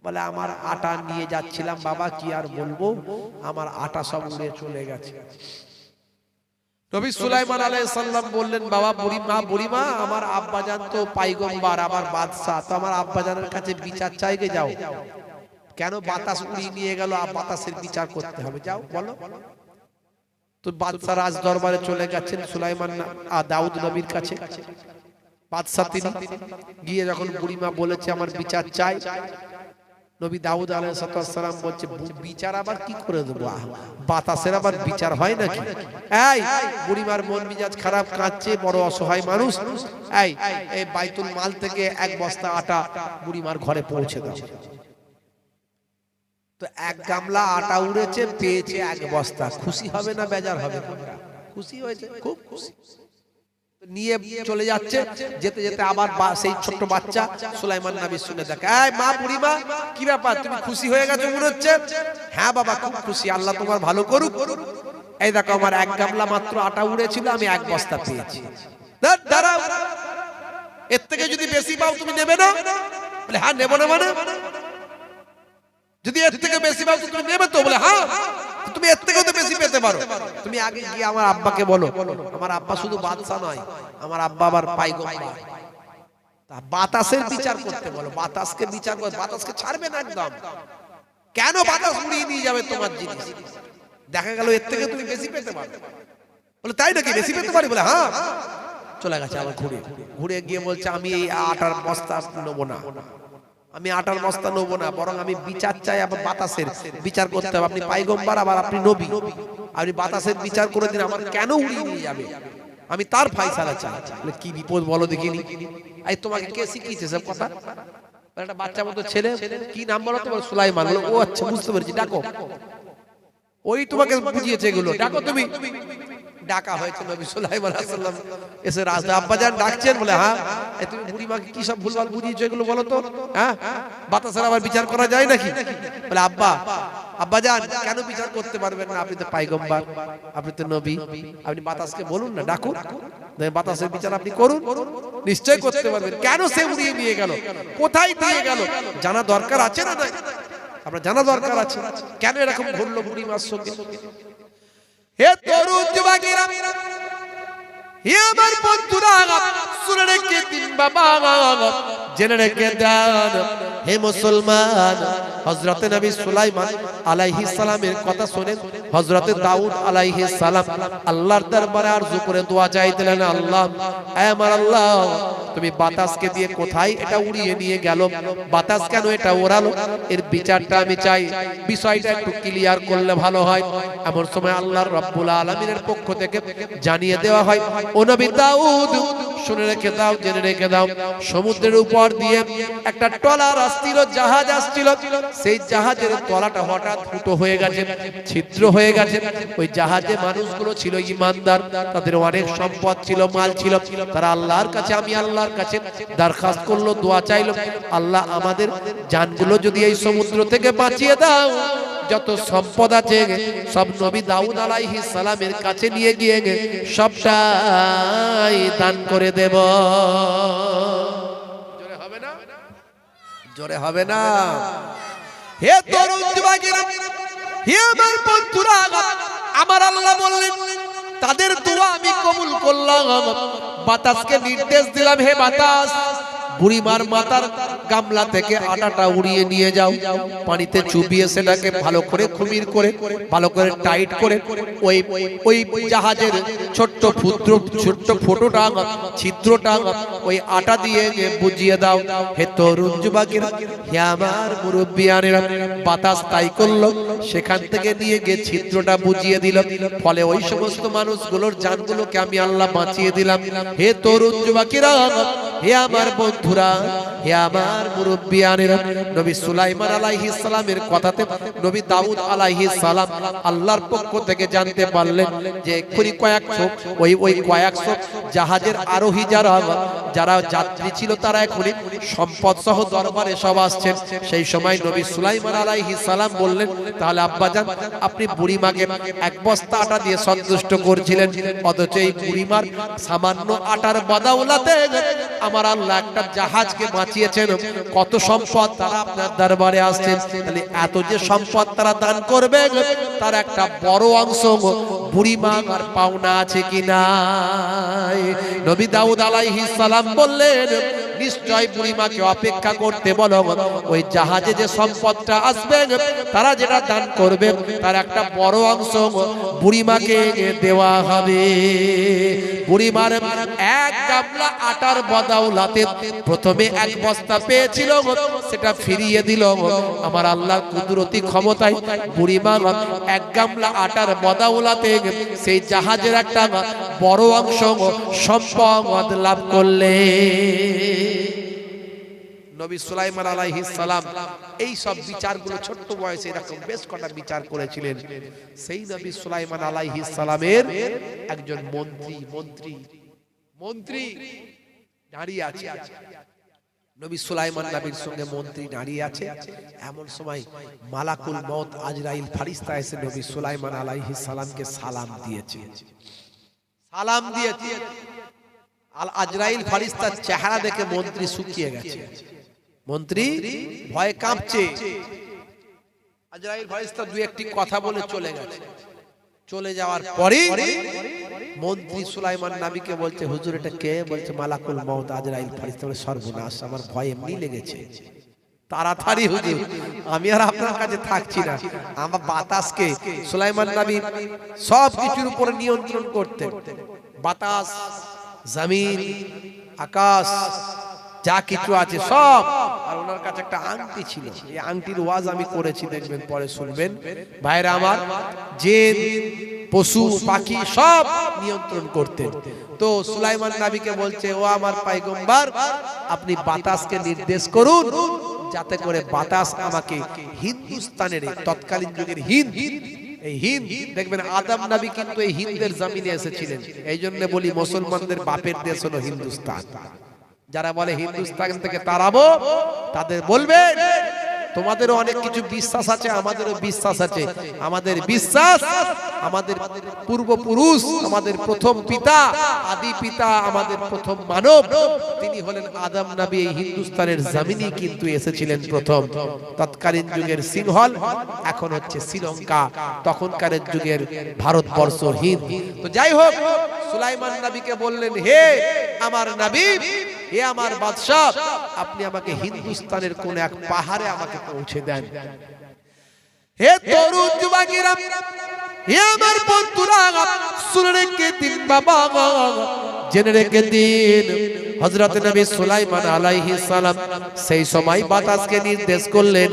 বলে আমার আটা নিয়ে যাচ্ছিলাম বাবা, কি আর বলবো, আমার আটা সব উড়ে চলে গেছে। নবী সুলাইমান আলাইহিস সালাম বললেন, বাবা বুড়িমা আমার আব্বাজান তো পয়গম্বর, আমার বাদশা, তো আমার আব্বাজানের কাছে বিচার চাইতে যাও। কেন? বাতাস উড়িয়ে নিয়ে গেল, বাতাসের বিচার করতে হবে, যাও বলো। তো বাদশা রাজ দরবারে চলে গেছেন সুলাইমান দাউদ নবীর কাছে। বাদশা তিনি গিয়ে যখন বুড়িমা বলেছে আমার বিচার চাই, নবী দাউদ আলাইহিস সালাম বলছে, বিচার আবার কি করে দেবো? বাতাসের আবার বিচার হয় নাকি? এই বুড়িমার মন মিজাজ খারাপ, কাঁদছে, বড় অসহায় মানুষ। এই বাইতুল মাল থেকে এক বস্তা আটা বুড়িমার ঘরে পৌঁছে দাও। তো এক গামলা আটা উড়েছে, পেয়েছে এক বস্তা। খুশি হবে না বেজার হবে? খুশি হয়েছে, খুব খুশি। নিয়ে চলে যাচ্ছে, যেতে যেতে আবার সেই ছোট্ট বাচ্চা সুলাইমান নবী শুনে দেখে, এই মা বুড়িমা কি ব্যাপার, তুমি খুশি হয়ে গেছো মনে হচ্ছে? হ্যাঁ বাবা খুব খুশি, আল্লাহ তোমার ভালো করুক। এই দেখো আমার এক গামলা মাত্র আটা উড়েছিল, আমি এক বস্তা পেয়েছি। দাঁড়াও, এর থেকে যদি বেশি পাও তুমি নেবে না? বলে হ্যাঁ নেবো না। মানে যদি এর থেকে বেশি পাও তুমি নেবে তো? বলে হ্যাঁ। তুমি এর থেকেও তো বেশি পেতে পারো। তুমি আগে গিয়ে আমার আব্বাকে বলো, আমার আব্বা শুধু বাদশা নয়, আমার আব্বা আবার পয়গম্বর। বাতাসের বিচার করতে বলো, বাতাসকে বিচার করে, বাতাসকে ছাড়বে না একদম। কেন? বাতাস উড়িয়ে নিয়ে যাবে তোমার জিনিস। দেখা গেল এর থেকে তুমি বেশি পেতে পারো। বলে তাই নাকি, বেশি পেতে পারি? বলে হ্যাঁ। চলে গেছে আবার ঘুরে গিয়ে বলছে, আমি এই আটার বস্তা নেবো না, আমি আটার বস্তা নেবো না, বরং আমি বিচার চাই। আবার বাতাসের বিচার করতে হবে। আপনি পয়গম্বর, আবার আপনি নবী, আপনি বাতাসের বিচার করে দিন, আমার কেন উড়িয়ে নিয়ে যাবে? আমি তার ফায়সালা চাই। কি বিপদ বলো দেখিনি। এই তোমাকে কে শিখিয়েছে সব কথা? একটা বাচ্চা মতো ছেলে, কি নাম বলো তো? সুলাইমান। ও আচ্ছা বুঝতে পেরেছি, ডাকো। ওই তোমাকে বুঝিয়েছে এগুলো, ডাকো তুমি। ডাকা হয়েছে, নবী সুলাইমান আলাইহিস সালাম এসে রাজা আব্বাজান ডাকছেন। বলে হ্যাঁ। তুমি বুড়িমাকে কি সব ভুলভাল বুঝিয়েছো এগুলো বলো তো? হ্যাঁ, বাতাসের আবার বিচার করা যায় নাকি? বলে আব্বাজান কেন বিচার করতে পারবেন না? আপনি তো পয়গম্বর, আপনি তো নবী, আপনি বাতাসকে বলুন না, ডাকুন, বাতাসের বিচার আপনি করুন, নিশ্চয় করতে পারবেন। কেন সে উড়িয়ে নিয়ে গেল, কোথায় দিয়ে গেল, জানা দরকার আছে না? আপনার জানা দরকার আছে, কেন এরকম ঘটলো বুড়িমার সঙ্গে। হে তরুণ যুবকেরা, হে আমার বন্ধুরা, শুনে রেখে দিন বাবা, জেনে রেখে দেন হে মুসলমান। হযরত নবী সুলাইমান আলাইহিস সালামের কথা শুনেন হযরত দাউদ আলাইহিস সালাম আল্লাহর দরবারে আরজু করে দোয়া চাইতেন, আল্লাহ, আয় আমার আল্লাহ, তুমি বাতাসকে দিয়ে কোথায় এটা উড়িয়ে নিয়ে গেল, বাতাস কেন এটা ওড়ালো, এর বিচারটা আমি চাই। বিষয়টা একটু ক্লিয়ার করলে ভালো হয়। এমন সময় আল্লাহর রাব্বুল আলামিনের পক্ষ থেকে জানিয়ে দেওয়া হয়, ও নবী দাউদ, শুনে রেখে দাও, জেনে রেখে দাও, সমুদ্রের উপর দিয়ে একটা ট্রলার আসছিল, জাহাজ আসছিল। সেই জাহাজের তলাটা হঠাৎ ফুটো হয়ে গেছে, ছিদ্র হয়ে গেছে। ওই জাহাজে মানুষগুলো ছিল ঈমানদার, তাদের অনেক সম্পদ ছিল, মাল ছিল। তারা আল্লাহর কাছে, আমি আল্লাহর কাছে দরখাস্ত করলো, দোয়া চাইলো, আল্লাহ আমাদের জানগুলো যদি এই সমুদ্র থেকে বাঁচিয়ে দাও, যত সম্পদ আছে সব নবী দাউদ আলাইহিস সালামের কাছে নিয়ে গিয়ে সবটাই দান করে দেব। জোরে হবে না? জোরে হবে না? হে তরুণ যুবকেরা, হে আমার বন্ধুরা, আমার আল্লাহ বললেন তাদের দোয়া আমি কবুল করলাম। বাতাসকে নির্দেশ দিলাম, হে বাতাস, বুড়িমার মাথার গামলা থেকে আটাটা উড়িয়ে নিয়ে যাও, পানিতে চুবিয়ে সেটাকে ভালো করে খুমির করে, ভালো করে টাইট করে ওই জাহাজের ছোট্ট ফোটোটা, ছিদ্রটা ওই আটা দিয়ে বুঝিয়ে দাও। হে তরুণ যুবকেরা, হে আমার মুরব্বিয়ানেরা, বাতাস তাই করলো, সেখান থেকে নিয়ে গিয়ে ছিদ্রটা বুঝিয়ে দিল। ফলে ওই সমস্ত মানুষগুলোর জানগুলোকে আমি আল্লাহ বাঁচিয়ে দিলাম। হে তরুণ যুবকেরা, হে আমার বন্ধুরা, হে আমার মুরব্বিয়ানেরা, নবী সুলাইমান আলাইহিস সালামের কথাতে নবী দাউদ আলাইহিস সালাম আল্লাহর পক্ষ থেকে জানতে পারলেন যে এক্ষুনি কয়েকশো জাহাজের আরোহী যারা যাত্রী ছিল, তারা এখনই সম্পদ সহ দরবারে সব আসছেন। সেই সময় নবী সুলাইমান আলাইহিস সালাম বললেন, তাহলে আব্বাজান, আপনি বুড়িমাকে এক বস্তা আটা দিয়ে সন্তুষ্ট করছিলেন, অথচ এই বুড়িমার সামান্য আটার বদৌলতে আমার আল্লাহ একটা জাহাজকে বাঁচিয়েছেন, কত সম্পদ তারা আপনার দরবারে আসছেন, তাহলে এত যে সম্পদ তারা দান করবে তার একটা বড় অংশ বুড়িমা আর পাওনা আছে কিনা? নবী দাউদ আলাইহিস সালাম বললেন, নিশ্চয় বুড়িমাকে অপেক্ষা করতে বলো, ওই জাহাজে যে সম্পদটা আসবে তারা যেটা দান করবে তার একটা বড় অংশ বুড়িমাকে দেওয়া হবে। বুড়িমার এক গামলা আটার বদৌলতে প্রথমে এক বস্তা পেয়েছিল, সেটা ফিরিয়ে দিল আমার আল্লাহর কুদরতি ক্ষমতায়। বুড়িমা এক গামলা আটার বদৌলতে সেই জাহাজের একটা বড় অংশ সম্পদ লাভ করলে। নবী সুলাইমান আলাইহিস সালাম এই সব বিচারগুলো ছোট্ট বয়সে এরকম বেশ কটা বিচার করেছিলেন। সেই নবী সুলাইমান আলাইহিস সালামের একজন মন্ত্রী দাঁড়িয়ে আছে। নবী সুলাইমান নবীর সঙ্গে মন্ত্রী দাঁড়িয়ে আছে। এমন সময় মালাকুল মউত আজরাইল ফেরেশতা এসে নবী সুলাইমান আলাইহিস সালামকে সালাম দিয়েছে। আল আজরাইল ফেরেশতার চেহারা দেখে মন্ত্রী শুকিয়ে গেছে, মন্ত্রী ভয়ে কাঁপছে। আজরাইল ফেরেশতা দুই একটি কথা বলে চলে গেছে। চলে যাওয়ার পরে মন্ত্রী সুলাইমান নবীকে বলছে, হুজুর এটা কে? বলছে মালাকুল মউত আজরাইল ফেরেশতা। বলে সর্বনাশ, আমার ভয় এমনি লেগেছে, তাড়াতাড়ি হুজুর আমি আর আপনার কাছে থাকছি না। আমার বাতাসকে সুলাইমান নবী সব কিছুর উপরে নিয়ন্ত্রণ করতেন। বাতাস, জমিন, আকাশ, যা কিছু আছে সব। আর ওনার কাছে একটা আংটি ছিল, এই আংটির ওয়াজ আমি করেছি, দেখবেন পরে শুনবেন। ভাইরা আমার, জিন, পশু পাখি সব নিয়ন্ত্রণ করতেন। তো সুলাইমান নবীকে বলছে, ও আমার পয়গম্বর, আপনি বাতাসকে নির্দেশ করুন যাতে করে বাতাস আমাকে হিন্দুস্তানের তৎকালীন যুগের হিন্দ, এই হিন্দ দেখবেন আদম নবী কিন্তু এই হিন্দের জমিনে এসেছিলেন। এই জন্য বলি মুসলমানদের বাপের দেশ হলো হিন্দুস্তান। যারা বলে হিন্দুস্তান থেকে তাড়াবো তাদের বলবেন, তোমাদেরও অনেক কিছু বিশ্বাস আছে, আমাদেরও বিশ্বাস আছে। আমাদের বিশ্বাস আমাদের পূর্বপুরুষ, আমাদের প্রথম পিতা, আদি পিতা, আমাদের প্রথম মানব, তিনি হলেন আদম নবী। এই হিন্দুস্তানের জমিনে কিন্তু এসেছিলেন প্রথম। তৎকালীন যুগের সিংহল এখন হচ্ছে শ্রীলঙ্কা, তখনকার যুগের ভারতবর্ষ হিন্দ। তো যাই হোক, সুলাইমান নবীকে বললেন, হে আমার নবী, হে আমার বাদশা, আপনি আমাকে হিন্দুস্তানের কোন এক পাহাড়ে আমাকে পৌঁছে দেন। হে তরুণ যুবকেরা, হে আমার বন্ধুরা, শুনে রেখে দিন বাবা, জেনে রেখে দিন। হযরত নবী সুলাইমান আলাইহিস সালাম সেই সময় বাতাসকে নির্দেশ করলেন,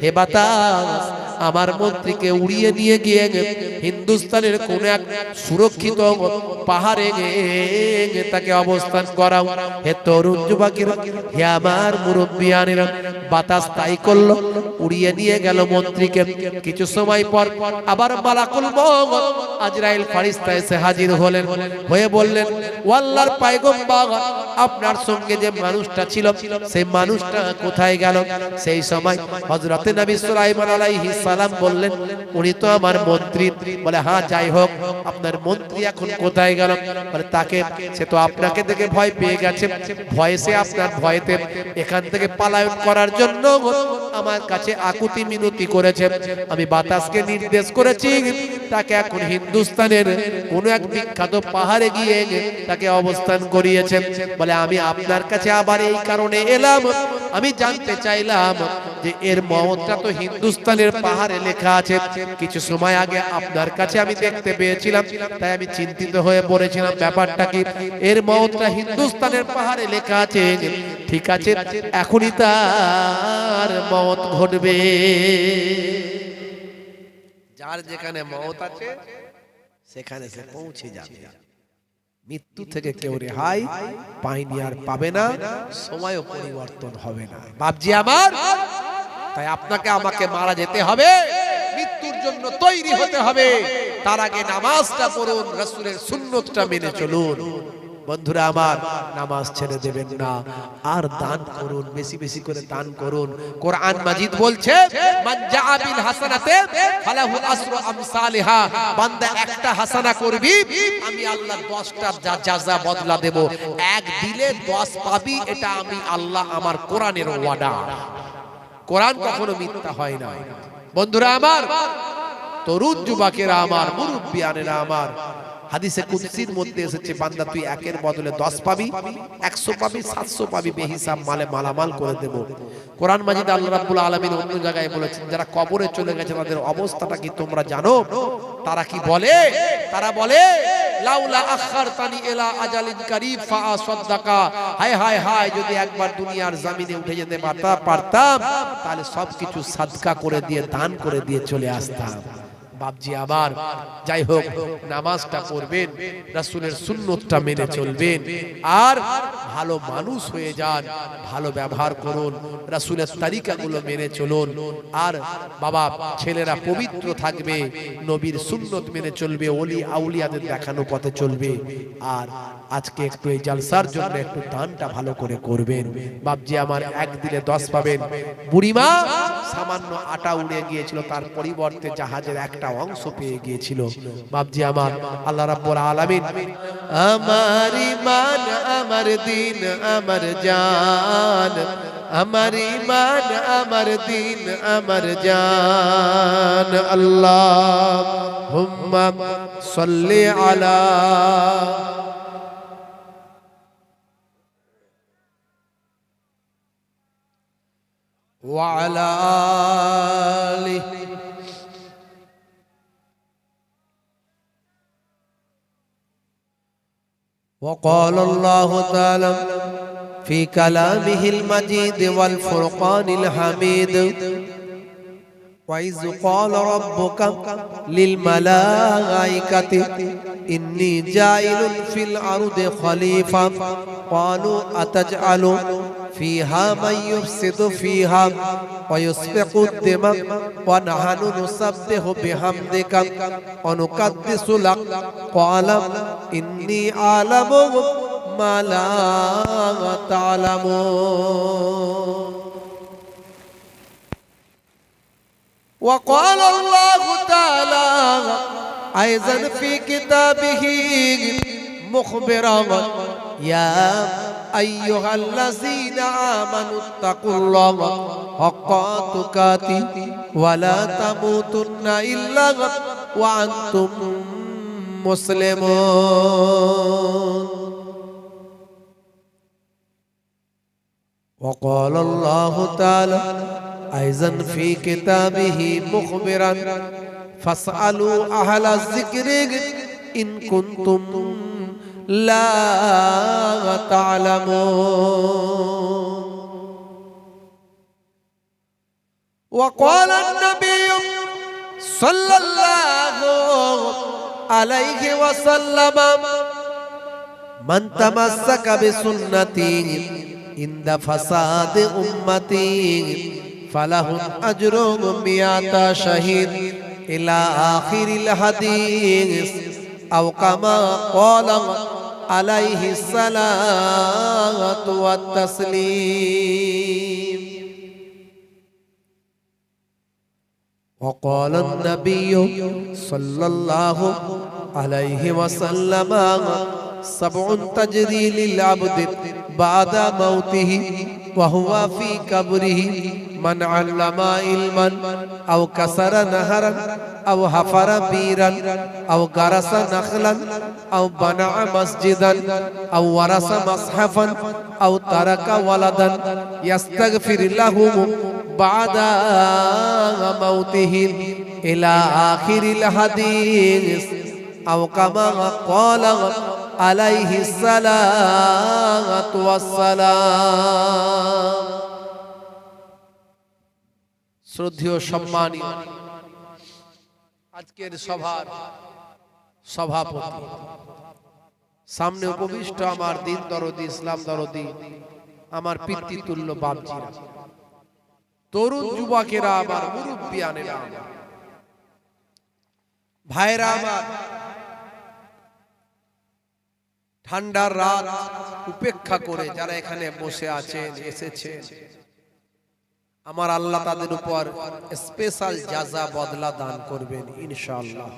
হে বাতাস, আমার মন্ত্রীকে উড়িয়ে নিয়ে গিয়ে হিন্দুস্তানের কোন এক সুরক্ষিত পাহাড়ে তাকে অবস্থান করাও। হে তরুণ যুবকেরা, হে আমার মুরব্বিয়ানেরা, বাতাস তাই করলো, উড়িয়ে নিয়ে গেল মন্ত্রীকে। কিছু সময় পর আবার মালাকুল মউত আজরাইল ফেরেশতা এসে হাজির হলেন, হয়ে বললেন, ও আল্লাহর পয়গম্বর, আপনার সঙ্গে যে মানুষটা ছিল সেই মানুষটা কোথায় গেল? সেই সময় হযরত নবী সুলাইমান আলাইহিস সালাম বললেন, উনি তো আমার মন্ত্রী। বলে, হ্যাঁ, যাই হোক, আপনার মন্ত্রী এখন কোথায় গেল? বলে, তাকে, সে তো আপনাকে দেখে ভয় পেয়ে গেছে, ভয়ে সে আপনার ভয়েতে এখান থেকে পলায়ন করার জন্য আমার কাছে আকুতি মিনতি করেছে। আমি বাতাসকে নির্দেশ করেছি তাকে এখন হিন্দুস্তানের কোন এক বিখ্যাত পাহাড়ে গিয়ে তাকে অবস্থান করিয়েছে। বলে, আমি আপনার কাছে আবার এই কারণে এলাম, আমি জানতে চাইলাম যে এর মওতটা তো হিন্দুস্তানের পাহাড়ে লেখা আছে। কিছু সময় আগে আপনার কাছে আমি দেখতে পেয়েছিলাম, তাই আমি চিন্তিত হয়ে পড়েছিলাম ব্যাপারটা কি। এর মওতটা হিন্দুস্তানের পাহাড়ে লেখা আছে, ঠিক আছে, এখনই তার মওত ঘটবে। যার যেখানে মওত আছে সেখানে সে পৌঁছে যাবে। মৃত্যু থেকে কেউ রেহাই পায়নি, আর পাবে না, সময়ও পরিবর্তন হবে না। বাপজি আমার, তাই আপনাকে আমাকে মারা যেতে হবে, মৃত্যুর জন্য তৈরি হতে হবে। তার আগে নামাজটা পড়ুন, রাসূলের সুন্নতটা মেনে চলুন। বন্ধুরা আমার, নামাজ ছেড়ে দেবেন না, আর দান করুন, বেশি বেশি করে দান করুন। কোরআন মাজিদ বলছে, মান জাআ বিল হাসানাতি ফালাহু আসরু আমসালিহা, বান্দা একটা হাসানা করবি, আমি আল্লাহ 10টা জাযা বদলা দেব। এক দিলে 10 পাবি, এটা আমি আল্লাহ আমার কোরআনের ওয়াদা। কোরআন কখনো মিথ্যা হয় না। বন্ধুরা আমার, তরুণ যুবকেরা আমার, মুরব্বিয়ানেরা আমার, হাদিসে কুদসির মধ্যে এসেছে, বান্দা তুই একের বদলে 10 পাবি, 100 পাবি, 700 পাবি, বেহিসাব মালে মালামাল করে দেব। কোরআন মাজিদে আল্লাহ রাব্বুল আলামিন অন্য জায়গায় বলেছেন, যারা কবরে চলে গেছে তাদের অবস্থাটা কি তোমরা জানো? তারা কি বলে? তারা বলে, লাউলা আখারতানি ইলা আজালিন কারীব ফাআসাদদাকা, হায় হায় হায়, যদি একবার দুনিয়ার জমিনে উঠে যেতে পারতাম, তাহলে সবকিছু সাদকা করে দিয়ে, দান করে দিয়ে চলে আসতাম। বাপজি আমার, যাই হোক, নামাজটা পড়বেন, রাসূলের সুন্নতটা মেনে চলবেন, আর ভালো মানুষ হয়ে যান, ভালো ব্যবহার করুন, রাসূলের তরিকাগুলো মেনে চলুন। আর বাবা, ছেলেরা পবিত্র থাকবে, নবীর সুন্নত মেনে চলবে, ওলি আউলিয়াদের দেখানো পথে চলবে। আর আজকে একটু এই জালসার জন্য একটু দানটা ভালো করে করবেন। বাপজি আমার, এক দিলে 10 পাবেন। বুড়িমা সামান্য আটা উড়ে গিয়েছিল, তার পরিবর্তে জাহাজের একটা অংশ পেয়ে গিয়েছিল। বাপজি আমার, আল্লাহ রাব্বুল আলামিন আমার ঈমান, আমার দ্বীন, আমার জান, আমার ঈমান, আমার দ্বীন, আমার জান, আল্লাহুম্মা সাল্লি আলা ওয়া আলা আলিহি। وقال الله تعالى في كلامه المجيد والفرقان الحميد، وإذ قال ربك للملائكة إني جاعل في الأرض خليفة قالوا أتجعل فيها من يفسد فيها ويسفك الدماء ونحن نسبح بحمدك ونقدس لك قال إني أعلم ما لا تعلمون. وقال الله تعالى أيضا في كتابه مخبرا يا أيها الذين آمنوا اتقوا الله حق تقاته ولا تموتن إلا وأنتم مسلمون. وقال الله تعالى أيضا في كتابه مخبرا فاسألوا أهل الذكر إن كنتم لا تعلمون. وقال النبي صلى الله عليه وسلم من تمسك بسنتي عند فساد أمتي فله أجر 100 شهيد إلى آخر الحديث أو كما قال عليه الصلاة والتسليم. وقال النبي صلى الله عليه وسلم 7 تجري للعبد بعد موته وهو في قبره من علم علما أو كسر نهرا أو حفر بيرا أو غرس نخلا أو بنى مسجدا أو ورث مصحفا أو ترك ولدا يستغفر له بعد موته إلى آخر الحديث أو كما قال عليه الصلاة والسلام. শ্রদ্ধেয় সম্মানীয় আজকের সভার সভাপতি, সামনে উপবিষ্ট আমার দিন দরদি, ইসলাম দরদি, আমার পিতৃতুল্য বাপজিরা, তরুণ যুবকেরা, আমার মুরব্বিয়ানেরা, ভাইরা আমার, ঠান্ডার রাত উপেক্ষা করে যারা এখানে বসে আছেন, এসেছেন, আমার আল্লাহ তাদের উপর স্পেশাল জাযা বদলা দান করবেন ইনশাআল্লাহ।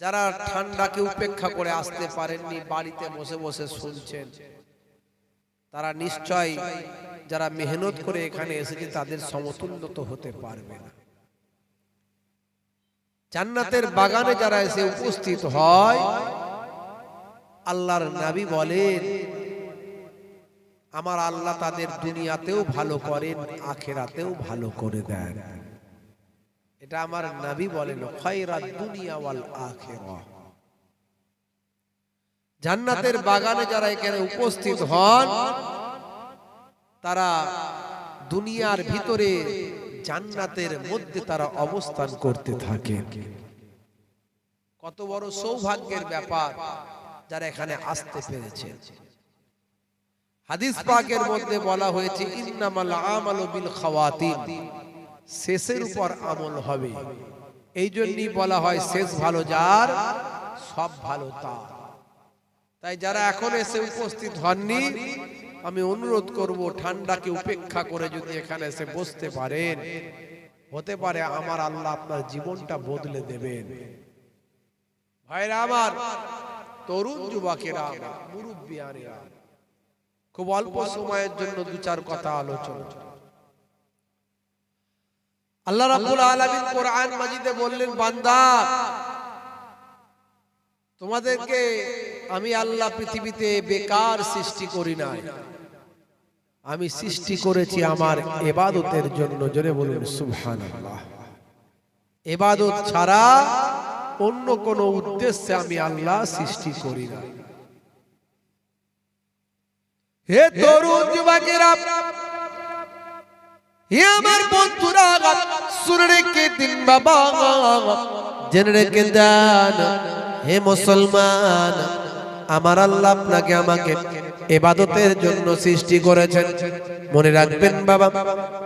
যারা ঠান্ডাকে উপেক্ষা করে আসতে পারেননি, বাড়িতে বসে বসে শুনছেন, তারা নিশ্চয় যারা মেহনত করে এখানে এসেছে তাদের সমতুল্য তো হতে পারবে না। জান্নাতের বাগানে যারা এসে উপস্থিত হয়, আল্লাহর নবী বলেন আমার আল্লাহ তাদের দুনিয়াতেও ভালো করেন, আখিরাতেও ভালো করে দেন। এটা আমার নবী বলেন, খায়রাত দুনিয়া ওয়াল আখিরাহ। জান্নাতের বাগানে যারা এখানে উপস্থিত হন, তারা দুনিয়ার ভিতরে জান্নাতের মধ্যে তারা অবস্থান করতে থাকে। কত বড় সৌভাগ্যের ব্যাপার যারা এখানে আসতে পেরেছে। হাদিস পাকের মধ্যে বলা হয়েছে ইন্নামাল আমালু বিল খাওয়াতিম, শেষের উপর আমল হবে। এই জন্যই বলা হয় শেষ ভালো যার সব ভালো তার। তাই যারা এখন এসে উপস্থিত হননি, আমি অনুরোধ করব ঠান্ডাকে উপেক্ষা করে যদি এখানে এসে বসতে পারেন, হতে পারে আমার আল্লাহ আপনার জীবনটা বদলে দেবেন। ভাইরা আমার, তরুণ যুবকেরা, মুরব্বিয়ানেরা, খুব অল্প সময়ের জন্য দু চার কথা আলোচনা। আল্লাহ রাব্বুল আলামিন কোরআন মাজিদে বললেন, বান্দা তোমাদেরকে আমি আল্লাহ পৃথিবীতে বেকার সৃষ্টি করি নাই, আমি সৃষ্টি করেছি আমার ইবাদতের জন্য। জোরে বলুন সুবহানাল্লাহ। ইবাদত ছাড়া অন্য কোন উদ্দেশ্যে আমি আল্লাহ সৃষ্টি করি না। হে তরুণ যুবকেরা, হে আমার বন্ধুরা, শুনে রেখে দিন বাবা, জেনে রেখে দেন, হে মুসলমান, আমার আল্লাহ আপনাকে আমাকে ইবাদতের জন্য সৃষ্টি করেছেন। মনে রাখবেন বাবা,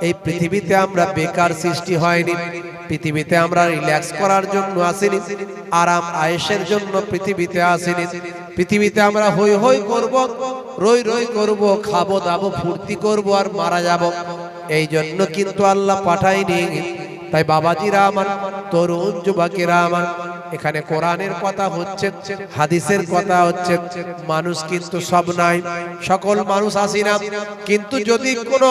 এই পৃথিবীতে আমরা বেকার সৃষ্টি হয়নি। পৃথিবীতে আমরা রিল্যাক্স করার জন্য আসিনি, আরাম আয়েশের জন্য পৃথিবীতে আসিনি। পৃথিবীতে আমরা হই হই করব, রই রই করব, খাবো দাবো, ফুর্তি করব আর মারা যাব, এই জন্য কিন্তু আল্লাহ পাঠায়নি। তাই বাবাজিরা আমার, তরুণ যুবকেরা আমার, এখানে কোরআনের কথা হচ্ছে, হাদিসের কথা হচ্ছে। মানুষ কিন্তু সব নাই, সকল মানুষ আসি না। কিন্তু যদি কোনো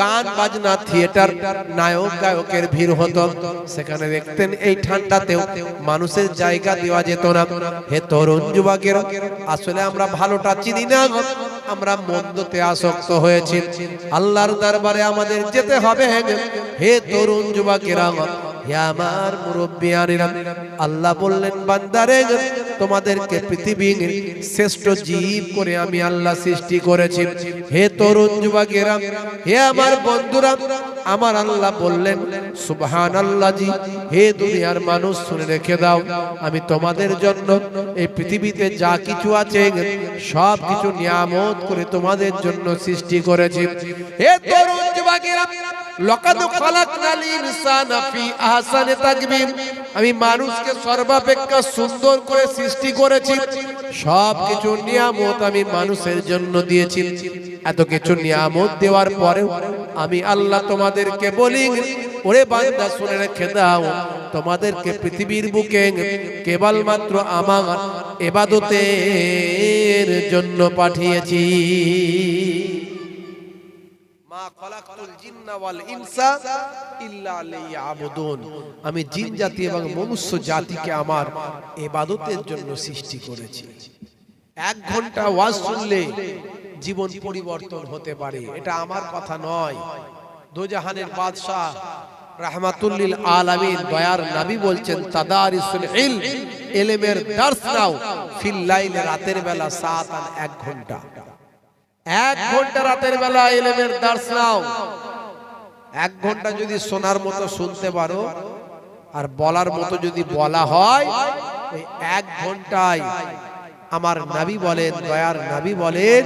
গান বাজনা, থিয়েটার, নায়ক গায়কের ভিড় হতো, সেখানে দেখতেন এই ঠান্ডাতেও মানুষের জায়গা দেওয়া যেত না। হে তরুণ যুবকেরা, আসলে আমরা ভালোটা চিনি না, আমরা মন্দতে আসক্ত হয়েছি। আল্লাহর দরবারে আমাদের যেতে হবে। হে তরুণ যুবকেরা, হে আমার মুরব্বিয়ানেরা, আল্লাহ বললেন, বান্দারে তোমাদেরকে পৃথিবীর শ্রেষ্ঠ জীব করে আমি আল্লাহ সৃষ্টি করেছি। হে তরুণ যুবকেরা, হে আমার বন্ধুরা, আমার আল্লাহ বললেন, সুবহানাল্লাহ জি, হে দুনিয়ার মানুষ শুনে রেখে দাও, আমি তোমাদের জন্য এই পৃথিবীতে যা কিছু আছে সব কিছু নিয়ামত করে তোমাদের জন্য সৃষ্টি করেছি। হে তরুণ যুবকেরা, লাকাদ খালাকনাল ইনসানা ফি আহসানি তাকবীর, আমি মানুষকে সর্বাপেক্ষা সুন্দর করে সৃষ্টি করেছি। সব কিছু নিয়ামত আমি মানুষের জন্য দিয়েছি। এত কিছু নিয়ামত দেওয়ার পরেও আমি আল্লাহ তোমাদেরকে বলি, ওরে বান্দা শুনে রেখে দাও, তোমাদেরকে পৃথিবীর বুকে কেবলমাত্র আমার ইবাদতের জন্য পাঠিয়েছি। আমি জিন জাতি এবং মনুষ্য জাতিকে আমার ইবাদতের জন্য সৃষ্টি করেছি। 1 ঘন্টা ওয়াজ শুনলে জীবন পরিবর্তন হতে পারে, এটা আমার কথা নয়। দোজাহানের বাদশাহ রাহমাতুল লিল আলামিন দয়ার নবী বলছেন, তাদারিসুল ইলম, ইলমের দর্স নাও, ফিল লাইল, রাতের বেলা, সাআতান, 1 ঘন্টা। 1 ঘন্টা রাতের বেলা ইলমের দর্স নাও। 1 ঘন্টা যদি শোনার মতো শুনতে পারো আর বলার মতো যদি বলা হয়, ওই 1 ঘন্টায় আমার নবী বলেন, দয়ার নবী বলেন,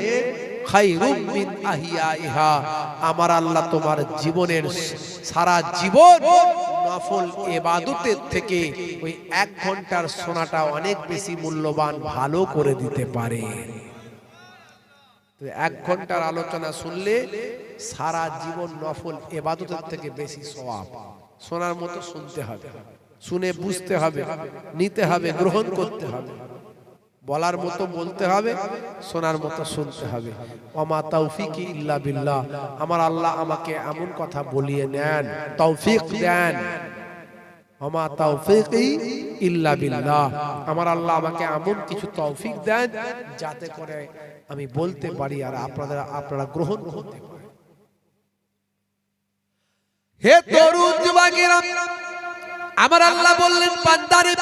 খায়রুম মিন আহিয়াইহা, আমার আল্লাহ তোমার জীবনের সারা জীবন নফল ইবাদতের থেকে ওই 1 ঘন্টার শোনাটা অনেক বেশি মূল্যবান, ভালো করে দিতে পারে। তো 1 ঘন্টার আলোচনা শুনলে সারা জীবন নফল ইবাদতের থেকে বেশি সওয়াব। শোনার মতো শুনতে হবে, শুনে বুঝতে হবে, নিতে হবে, গ্রহণ করতে হবে, বলার মতো বলতে হবে, শোনার মতো শুনতে হবে। ওমা তৌফিকি ইল্লা বিল্লাহ। আমার আল্লাহ আমাকে এমন কথা বলিয়ে নেন, তৌফিক দেন। ওমা তৌফিকি ইল্লা বিল্লাহ। আমার আল্লাহ আমাকে এমন কিছু তৌফিক দেন যাতে করে আমি বলতে পারি আর আপনারা গ্রহণ করতে পারেন। হে তরুণ যুবকেরা, আমার আল্লাহ বললেন বান্দারে,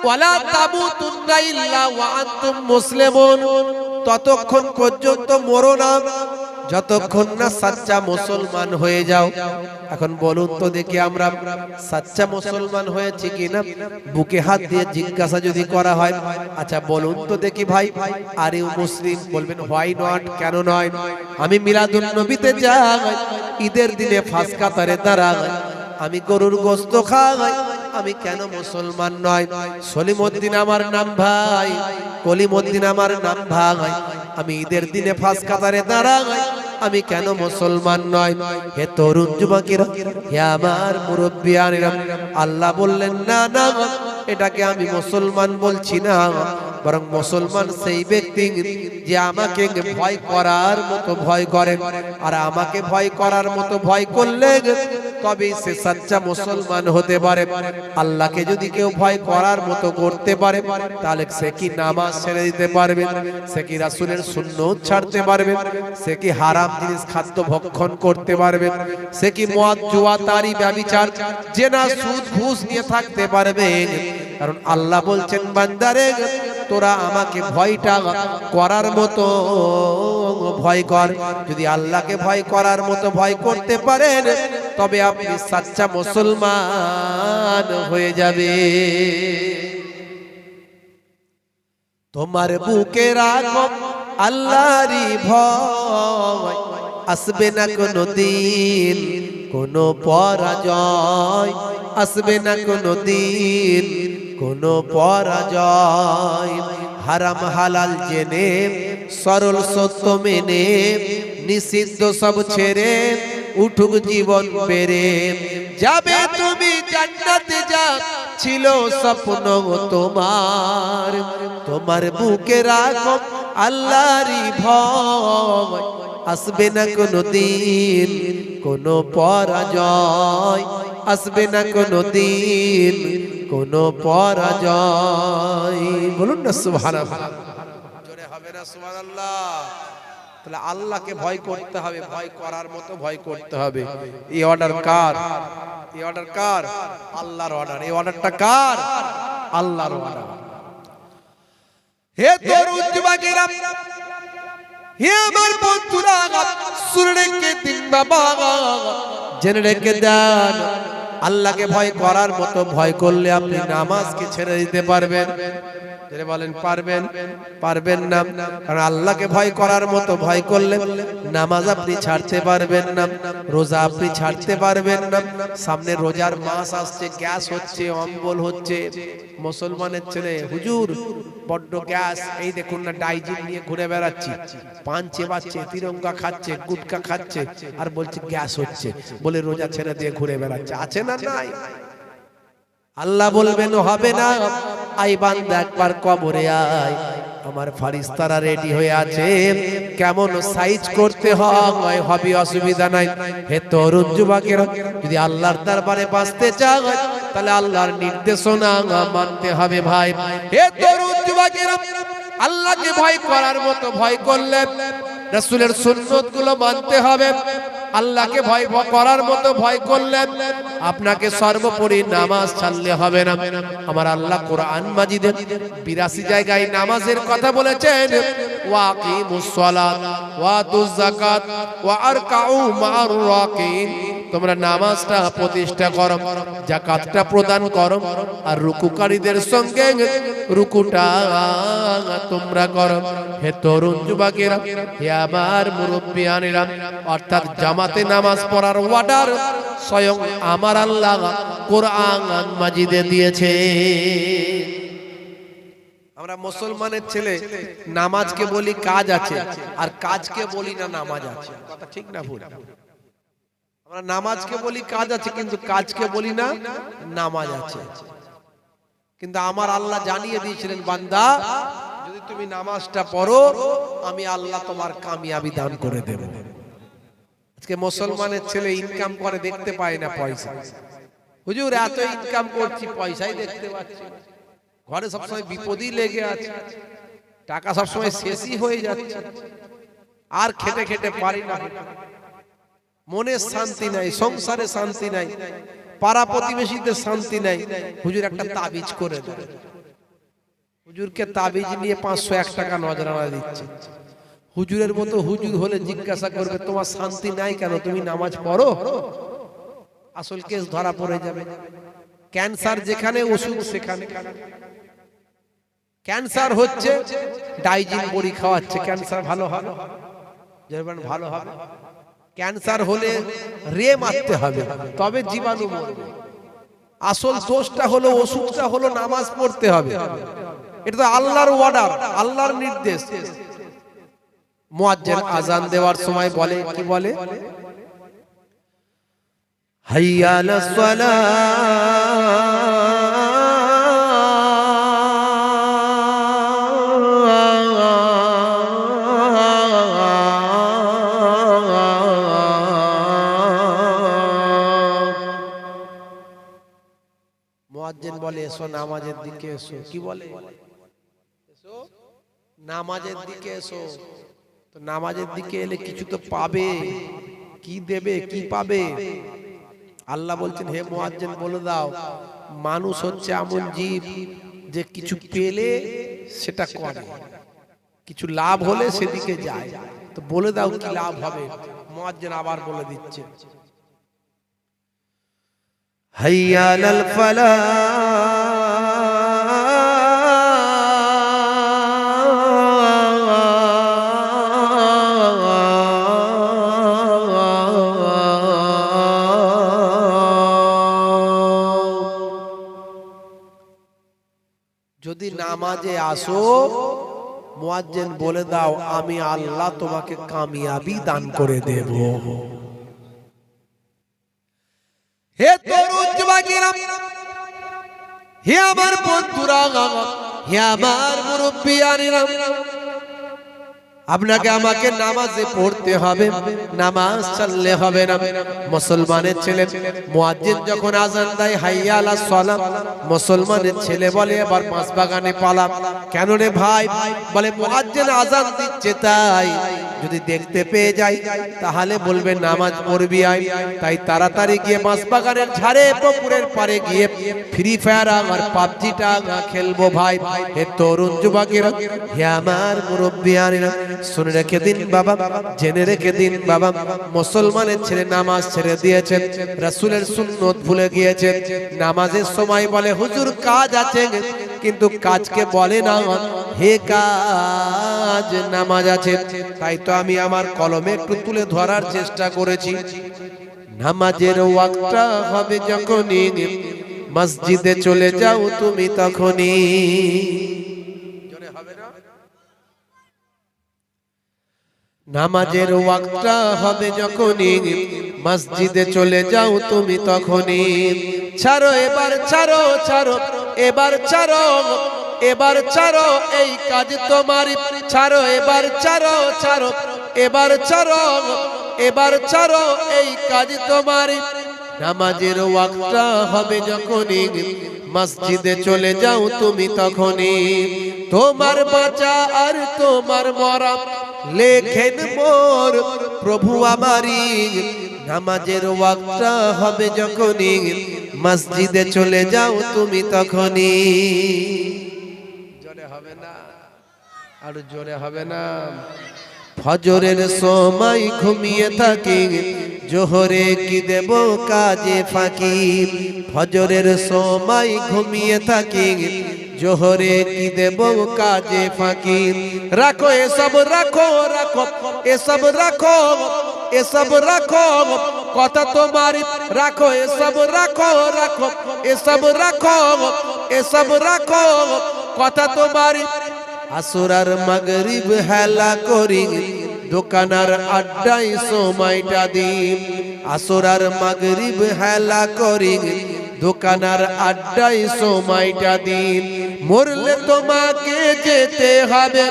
ওয়ালা তামুতুন্না ইল্লা ওয়া আনতুম মুসলিমুন। ততক্ষণ পর্যন্ত মরো না যতক্ষণ না সাচ্চা মুসলমান হয়ে যাও। এখন বলুন তো দেখি আমরা সাচ্চা মুসলমান হয়েছি কিনা? বুকে হাত দিয়ে জিজ্ঞাসা যদি করা হয়, আচ্ছা বলুন তো দেখি ভাই, আর ইউ মুসলিম? বলবেন হোয়াই নট, কেন নয়? আমি মিলাদুন নবীতে যাই, ঈদের দিনে ফাঁস কাতারে দাঁড়াই, আমি গরুর গোশত খাই, আমি কেন মুসলমান নয়? সলিমউদ্দিন আমার নাম ভাই, কলিমউদ্দিন আমার নাম ভাই, আমি ঈদের দিনে ফাঁস কাতারে দাঁড়াই, আমি কেন মুসলমান নয়? হে তরুণ যুবকেরা, হে আমার মুরব্বিয়ানেরা, আল্লাহ বললেন না না, এটাকে আমি মুসলমান বলছি না, বরং মুসলমান সেই ব্যক্তি যে আমাকে ভয় করার মতো ভয় করে, আর আমাকে ভয় করার মতো ভয় করলে তবে সে সচ্চা মুসলমান হতে পারে। আল্লাহকে যদি কেউ ভয় করার মতো করতে পারে, তাহলে সে কি নামাজ ছেড়ে দিতে পারবে? সে কি রাসূলের সুন্নাত ছাড়তে পারবে? সে কি হারাম জিনিস খাদ্য ভক্ষণ করতে পারবে? সে কি মদ, জুয়া, তারি, ব্যভিচার, জেনা, সুদ, ঘুষ নিয়ে থাকতে পারবে? কারণ আল্লাহ বলছেন বান্দারে, তোরা আমাকে ভয়টা করার মতো ভয় কর। যদি আল্লাহকে ভয় করার মতো ভয় করতে পারেন, তবে আপনি সাচ্চা মুসলমান হয়ে যাবে। তোমার বুকে রাখো আল্লাহরই ভয়, আসবে না কোনো দিন কোনো পরাজয়, আসবে না কোনো দিন কোনো পরাজয়। হারাম হালাল জেনে, সরল সত্য মেনে, নিষিদ্ধ সব ছেড়ে উঠুক জীবন বেড়ে যাবে তুমি জান্নাতে, যা ছিল স্বপ্ন তোমার। তোমার বুকে রাখো আল্লাহরই ভয়, আসবে না কোনো দিন কোনো পরাজয়, আসবে না কোনো দিন কোনো পরাজয়। বলুন না সুবহানাল্লাহ, জোরে হবে না সুবহানাল্লাহ? তাহলে আল্লাহকে ভয় করতে হবে, ভয় করার মতো ভয় করতে হবে। এই অর্ডার কার? এই অর্ডার কার? আল্লাহর অর্ডার। এই অর্ডারটা কার? আল্লাহর অর্ডার। হে তরুণ যুবকেরা, হে আমার বন্ধুরা, শুনে রেখে দিন বাবা, জেনে রেখে দেন, আল্লাহকে ভয় করার মতো ভয় করলে আপনি নামাজকে ছেড়ে দিতে পারবেন? বলেন পারবেন? পারবেন না। কারণ আল্লাহকে ভয় করার মতো ভয় করলে নামাজ আপনি ছাড়তে পারবেন না, রোজা আপনি ছাড়তে পারবেন না। সামনে রোজার মাস আসছে, গ্যাস হচ্ছে, অম্বল হচ্ছে। মুসলমানের ছেলে, হুজুর বড্ড গ্যাস, এই দেখুন না ডাইজিন নিয়ে ঘুরে বেড়াচ্ছি, পান চেবাচ্ছে, তিরঙ্গা খাচ্ছে, গুটকা খাচ্ছে, আর বলছে গ্যাস হচ্ছে, বলে রোজা ছেড়ে দিয়ে ঘুরে বেড়াচ্ছে। আছে না নাই? আল্লাহ বলবেন হবে না, আই বান্দা একবার কবরে আয়, আমার ফারিস্তারা রেডি হয়ে আছে, কেমন সাইজ করতে হয় হবে, অসুবিধা নাই। হে তরুণ যুবকেরা, যদি আল্লাহর দরবারে বাঁচতে চাও, তাহলে আল্লাহর নির্দেশনা মানতে হবে ভাই। হে তরুণ যুবকেরা, আল্লাহকে ভয় করার মতো ভয় করলে রাসূলের সুন্নাত গুলো মানতে হবে। আল্লাহকে ভয় করার মতো ভয় করলে আপনাকে সর্বোপরি নামাজ ছাড়লে হবে না। আমার আল্লাহ কোরআন মাজিদে 82 জায়গায় নামাজের কথা বলেছেন, ওয়াকিমুস সালাত ওয়া আতুজ যাকাত ওয়া আরকাউ মা'আর রাকিন। তোমরা নামাজটা প্রতিষ্ঠা করো, যাকাতটা প্রদান করো, আর রুকুকারীদের সঙ্গে রুকুটা তোমরা করো। হে তরুণ যুবকেরা, হে আমার মুরব্বিয়ানেরা, অর্থাৎ জামাতে নামাজ পড়ার অর্ডার স্বয়ং আমার আল্লাহ কোরআন মাজিদে দিয়েছে। আমরা মুসলমানের ছেলে নামাজকে বলি কাজ আছে, আর কাজকে বলি না নামাজ আছে। কথা ঠিক না ভুল? আমরা নামাজকে বলি কাজ আছে, কিন্তু কাজকে বলি না নামাজ আছে। কিন্তু আমার আল্লাহ জানিয়ে দিয়েছিলেন, বান্দা যদি তুমি নামাজটা পড়ো আমি আল্লাহ তোমার কামিয়াবি দান করে দেব। আজকে মুসলমানের ছেলে ইনকাম করে দেখতে পায় না পয়সা। হুজুর এত ইনকাম করছি পয়সাই দেখতে পাচ্ছি না, ঘরে সবসময় বিপদই লেগে আছে, টাকা সবসময় শেষই হয়ে যাচ্ছে, আর খেটে খেটে পারি না, মনে শান্তি নাই, সংসারে শান্তি নাই, পাড়া প্রতিবেশীদের শান্তি নাই। হুজুর একটা তাবিজ করে দেন। হুজুরকে তাবিজ নিয়ে 501 টাকা নজরানা দিচ্ছে। হুজুরের মতো হুজুর হলে জিজ্ঞাসা করবে তোমার শান্তি নাই কেন, তুমি নামাজ পড়ো? আসল কেস ধরা পড়ে যাবে। ক্যান্সার যেখানে ওষুধ সেখানে। ক্যান্সার হচ্ছে ডাইজিন বড়ি খাওয়াচ্ছে, ক্যান্সার ভালো হবে? ভালো হবে? ক্যান্সার হলে রে মারতে হবে, তবে জীবাণু মরবে। আসল দোষটা হলো, ওষুধটা হলো নামাজ পড়তে হবে। এটা তো আল্লাহর অর্ডার, আল্লাহর নির্দেশ। মুয়াজ্জিন আজান দেওয়ার সময় বলে, কি বলে? হাইয়া আলাস সালাহ, মুয়াজ্জিন বলে এসো নামাজের দিকে এসো। কি বলে? এসো নামাজের দিকে এসো। তো নামাজের দিকে এলে কিছু তো পাবে, কি দেবে, কি পাবে? আল্লাহ বলছেন, হে মুয়াজ্জিন বলে দাও, মানুষ হচ্ছে এমন জীব যে কিছু পেলে সেটা করে, কিছু লাভ হলে সেদিকে যায়। তো বলে দাও কি লাভ হবে? মুয়াজ্জিন আবার বলে দিচ্ছে, হাইয়া আলাল ফালাহ, যদি নামাজে আসো মুয়াজ্জিন বলে দাও আমি আল্লাহ তোমাকে কামিয়াবি দান করে দেব। হে তরুণ যুবকেরা, হে আমার বন্ধুরা, হে আমার মুরব্বিয়ানেরা, আপনাকে আমাকে নামাজে পড়তে হবে, নামাজ ছাড়লে হবে না। মুসলমানের ছেলে মুয়াজ্জিন যখন আজান দেয় হাইয়া আলাস সালাহ, মুসলমানের ছেলে বলে এবার মাছ বাগানে পালাম। কেন রে ভাই? বলে মুয়াজ্জিন আজান দিচ্ছে, তাই যদি দেখতে পেয়ে যাই তাহলে বলবে নামাজ পড়বি আয়। তাই তাড়াতাড়ি গিয়ে মাছ বাগানের ঝাড়ে পুকুরের পাড়ে গিয়ে ফ্রি ফায়ার আর পাবজিটা খেলবো ভাই। হে তরুণ যুবকেরা, হে আমার মুরব্বিয়ানেরা, শুনে রেখে দিন বাবা, জেনে রেখে দিন বাবা, মুসলমানের ছেলে নামাজ ছেড়ে দিয়েছেন, রাসূলের সুন্নত ভুলে গিয়েছেন। নামাজের সময় বলে হুজুর কাজ আছে, কিন্তু কাজকে বলে না হে কাজ, নামাজ আছে। তাই তো আমি আমার কলমে একটু তুলে ধরার চেষ্টা করেছি। নামাজের ওয়াক্তটা হবে যখনই, মসজিদে চলে যাও তুমি তখনই। নামাজের ওয়াক্তটা হবে যখনই, মসজিদে চলে যাও তুমি তখনই। ছাড়ো এবার, ছাড়ো ছাড়ো এবার, ছাড়ো এবার, ছাড়ো এই কাজ তোমারই। ছাড়ো এবার, ছাড়ো ছাড়ো এবার, ছাড়ো এবার, ছাড়ো এই কাজ তোমারই। নামাজের ওয়াক্তটা হবে যখনই, মসজিদে চলে যাও তুমি তখনই। তোমার বাঁচা আর তোমার মরা লেখেন মোর প্রভু আমারই। নামাজের ওয়াক্তটা হবে যখনই, মসজিদে চলে যাও তুমি তখনই। জোরে হবে না? আর জোরে হবে না? ফজরের সময় ঘুমিয়ে থাকি, জোহরে কি দেব কাজে ফাঁকি। ফজরের সময় ঘুমিয়ে থাকি, জোহরে কি দেব কাজে ফাঁকি। রাখো এসব, রাখো রাখো এসব, রাখো এসব, রাখো কথা তোমার রাখো, এসব রাখো রাখো, এসব রাখো, এসব রাখো কথা তোমার। আসর আর মাগরিব হেলা করি, দোকানার আড্ডায় সময়টা দিন। আসর আর মাগরিব হেলা করি, দোকানার আড্ডায় সময়টা দিন। মরলে তোমাকে যেতে হবে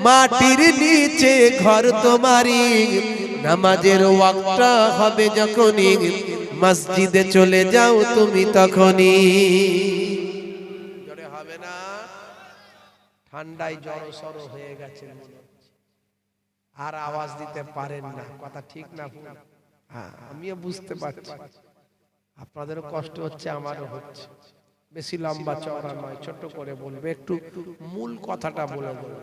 মাটির নিচে ঘর তোমারই। নামাজের ওয়াক্তটা হবে যখনই, মসজিদে চলে যাও তুমি তখনই। জোরে হবে না? ঠান্ডায় জড়ো সড়ো হয়ে গেছে, আর আওয়াজ দিতে পারেন না। কথা ঠিক না? হ্যাঁ, আমিও বুঝতে পারছি, আপনাদেরও কষ্ট হচ্ছে, আমারও হচ্ছে। বেশি লম্বা চওড়া নয়, ছোট করে বলবে, একটু মূল কথাটা বলে দেবো,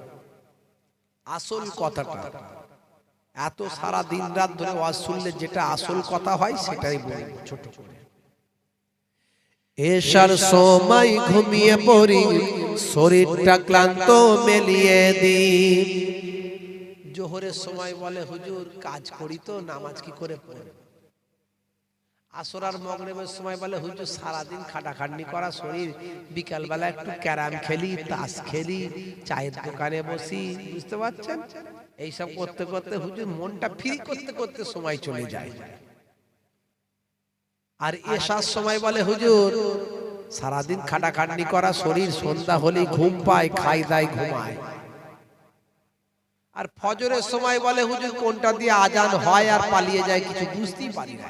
আসল কথাটা। এত সারা দিন রাত ধরে ওয়াজ শুনলে যেটা আসল কথা হয় সেটাই বলবো ছোট করে। এশার সময় ঘুমিয়ে পড়ি, শরীরটা ক্লান্ত মেলিয়ে দিই। জোহরের সময় বলে হুজুর কাজ করি তো, নামাজ কি করে পড়ব। আসর আর মাগরিবের সময় বলে হুজুর সারাদিন খাটাখাটনি করা শরীর, বিকাল বেলা একটু ক্যারাম খেলি, তাস খেলি, চায়ের দোকানে বসি, বুঝতে পারছেন? এইসব করতে করতে হুজুর মনটা ফ্রি করতে করতে সময় চলে যায়। আর এশার সময় বলে হুজুর সারাদিন খাটাখাটনি করা শরীর, সন্ধ্যা হলেই ঘুম পায়, খাই দায় ঘুমায়। আর ফজরের সময় বলে হুজুর কোনটা দিয়ে আজান হয় আর পালিয়ে যায় কিছু বুঝতেই পারি না।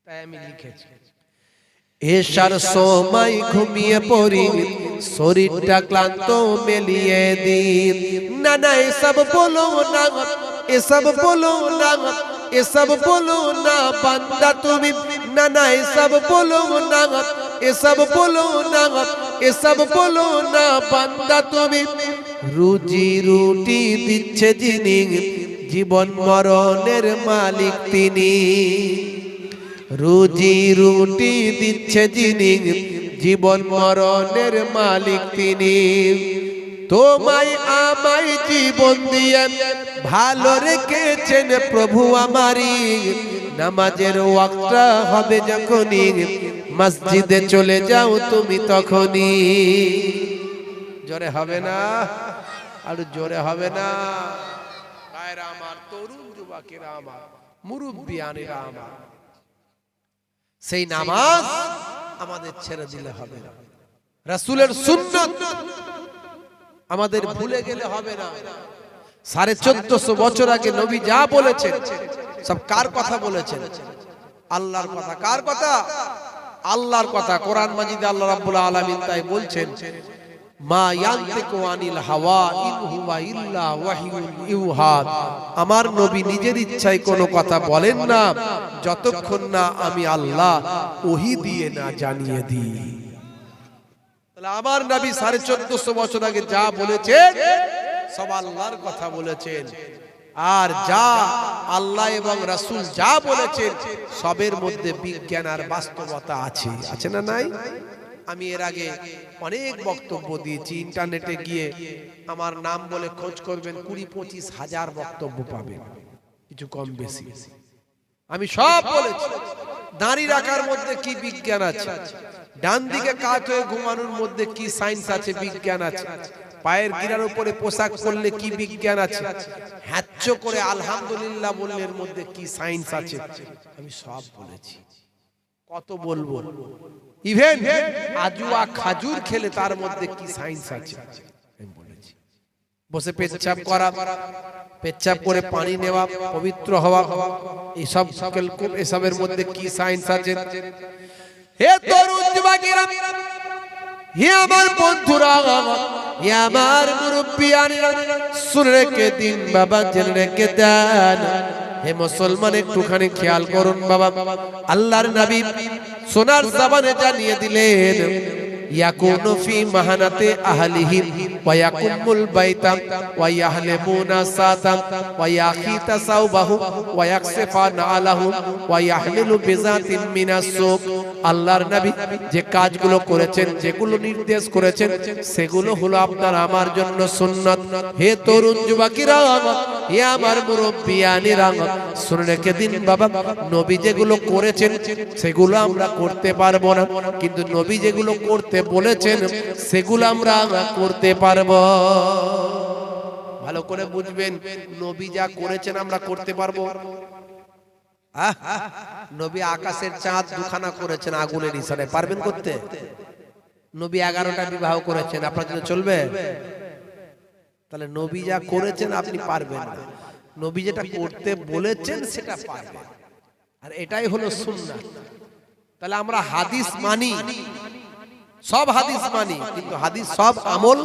তাই আমি লিখেছি এশার সময় ঘুমিয়ে পড়ি, শরীরটা ক্লান্ত মেলিয়ে দিন। না না এসব বলো না, এসব বলো না, এসব বলো না বান্দা তুমি। না না এসব বলো না, এসব বলো না, এসব বলো না বান্দা তুমি। রুজি রুটি দিচ্ছে যিনি, জীবন মরণের মালিক তিনি। রুজি রুটি দিচ্ছে যিনি, জীবন মরণের মালিক তিনি। তোমায় আমায় জীবন দিয়ে ভালো রেখেছেন প্রভু আমারি। নামাজের ওয়াক্তটা হবে যখনই, মসজিদে চলে যাও তুমি তখনই। জোরে হবে না? আর জোরে হবে না? ভাইরা আমার, তরুণ যুবকেরা আমার, মুরব্বিয়ানেরা আমার, সেই নামাজ আমাদের ছেড়ে দিলে হবে না। রাসূলের সুন্নাত আমাদের ভুলে গেলে হবে না। 1450 বছর আগে নবী যা বলেছেন সব কার কথা বলেছেন? আল্লাহর কথা। কার কথা? আল্লাহর কথা। কোরআন মাজিদে আল্লাহ রাব্বুল আলামিন তাই বলছেন, মা ইয়ান্তিকু আনিল হাওয়া ইন হুয়া ইল্লা ওয়াহিয়ুন ইউহা। আমার নবী নিজের ইচ্ছায় কোনো কথা বলেন না যতক্ষণ না আমি আল্লাহ ওহী দিয়ে না জানিয়ে দিই। তাহলে আমার নবী 1450 বছর আগে যা বলেছেন সব আল্লাহর কথা বলেছেন। আর যা আল্লাহ এবং রাসূল যা বলেছেন সবের মধ্যে বিজ্ঞান আর বাস্তবতা আছে। আছে না নাই? আমি এর আগে অনেক বক্তব্য দিয়েছি, ইন্টারনেটে গিয়ে আমার নাম বলে খোঁজ করবেন, 20-25 হাজার বক্তব্য পাবেন, কিছু কম বেশি। আমি সব বলেছি। দাঁড়িয়ে রাখার মধ্যে কি বিজ্ঞান আছে, ডান দিকে কাত হয়ে ঘুমানোর মধ্যে কি সায়েন্স আছে, বিজ্ঞান আছে, পায়ের গিরার উপরে পোশাক পরলে কি বিজ্ঞান আছে, হ্যাচ্চ করে আলহামদুলিল্লাহ বললের মধ্যে কি সায়েন্স আছে, আমি সব বলেছি। কত বলবো? ইভেন আজুয়া খাজুর খেলে তার মধ্যে কি সায়েন্স আছে আমি বলেছি। বসে পেচ্ছাপ করা, পেচ্ছাপ করে পানি নেওয়া, পবিত্র হওয়া, এইসব এসবের মধ্যে কি সায়েন্স আছে। হে তরুণ যুবকেরা, হে আমার বন্ধুরা, হে আমার মুরব্বিয়ানেরা, শুনে রেখে দিন বাবা, জেনে রেখে দেন। হে মুসলমান একটুখানি খেয়াল করুন বাবা, আল্লাহর নবী সোনার জবানে জানিয়ে দিলেন, ইয়াকুনু ফি মাহানাতে আহলিহি ওয়া ইয়াকুমুল বাইতা ওয়া ইয়াহলিমুনা সাতা ওয়া ইয়াখিতা সাওবাহু ওয়া ইয়াকসিফানা আলাহু ওয়া ইয়াহমিলু বিজাতিন মিনাস সুক আল্লাহর নবী যে কাজগুলো করেছেন, যেগুলো নির্দেশ করেছেন, সেগুলো হলো আপনার আমার জন্য সুন্নাত। হে তরুণ যুবকেরা, হে আমার মুরব্বিয়ানেরা, শুনে রেখে দিন বাবা, নবী যেগুলো করেছেন সেগুলো আমরা করতে পারবো না, কিন্তু নবী যেগুলো করতে বলেছেন সেগুলো আমরা করতে পারবো। ভালো করে বুঝবেন, নবী যা করেছেন আমরা করতে পারবো। নবী আকাশের চাঁদ দুখানা করেছেন আগুনের ইশারায়, পারবেন করতে? নবী 11টা বিবাহ করেছেন, আপনার জন্য চলবে? তাহলে নবী যা করেছেন আপনি পারবেন না, নবী যেটা করতে বলেছেন সেটা পারবেন, আর এটাই হলো সুন্নাত। তাহলে আমরা হাদিস মানি, সব হাদিস মানি, কিন্তু হাদিস সব আমল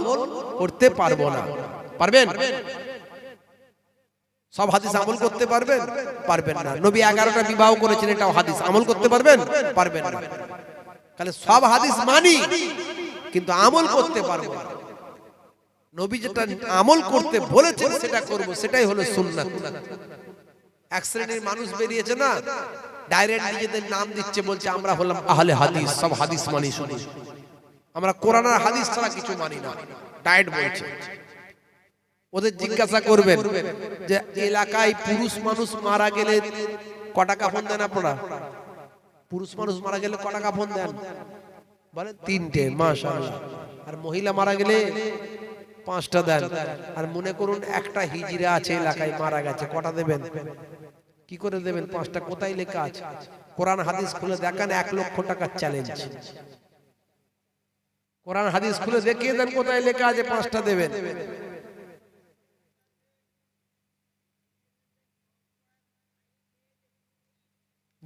করতে পারবো না। পারবেন? সব হাদিস আমল করতে পারবেন? পারবেন না। নবী 11টা বিবাহ করেছেন, এটাও হাদিস, আমল করতে পারবেন? পারবেন না। তাহলে সব হাদিস মানি, কিন্তু আমল করতে পারবো না। নবী যেটা আমল করতে বলেছেন সেটা করব, সেটাই হলো সুন্নাত। এক শ্রেণীর মানুষ বেরিয়েছে না, ডাইরেক্ট নিজেদের নাম দিচ্ছে, বলছে আমরা হলাম আহলে হাদিস, সব হাদিস মানি, শুনি আমরা কোরআন আর হাদিস ছাড়া কিছু মানি না, ডাইরেক্ট বলছে। ওদের জিজ্ঞাসা করবেন যে এলাকায় পুরুষ মানুষ মারা গেলে কটা কাফন দেন আপনারা? পুরুষ মানুষ মারা গেলে কটা কাফন দেন? বলে 3টে, মাশাআল্লাহ। আর মহিলা মারা গেলে 5টা দেন। আর মনে করুন একটা হিজড়া আছে এলাকায়, মারা গেছে, কটা দেবেন? কি করে দেবেন? 5টা। কোথায় লেখা আছে? কোরআন হাদিস খুলে দেখান, 1 লক্ষ টাকার চ্যালেঞ্জ। কোরআন হাদিস খুলে দেখিয়ে দেন কোথায় লেখা আছে 5টা দেবেন।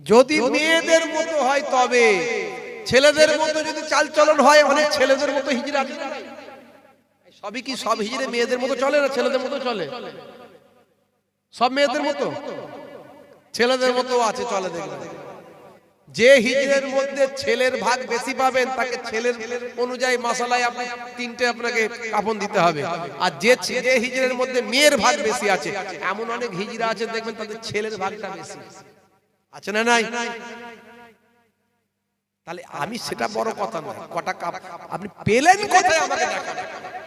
যদি মেয়েদের মতো হয় তবে, ছেলেদের মতো যদি চালচলন হয়, অনেক ছেলেদের মতো হিজড়া আছে। সবই কি সব হিজড়ে মেয়েদের মতো চলে না ছেলেদের মতো চলে? সব মেয়েদের মতো? ছেলেদের মতো আছে, চলে দেখবেন। যে হিজড়ের মধ্যে ছেলের ভাগ বেশি পাবেন, তাকে ছেলের অনুযায়ী মাসালায় আপনি 3টে আপনাকে কাফন দিতে হবে। আর যে হিজড়ের মধ্যে মেয়ের ভাগ বেশি আছে, এমন অনেক হিজড়া আছে দেখবেন তাদের ছেলের ভাগটা বেশি আছে, না নাই? তাহলে আমি সেটা বড় কথা নয়, কটা কাপ আপনি পেলেন কোথায় আমাকে দেখান,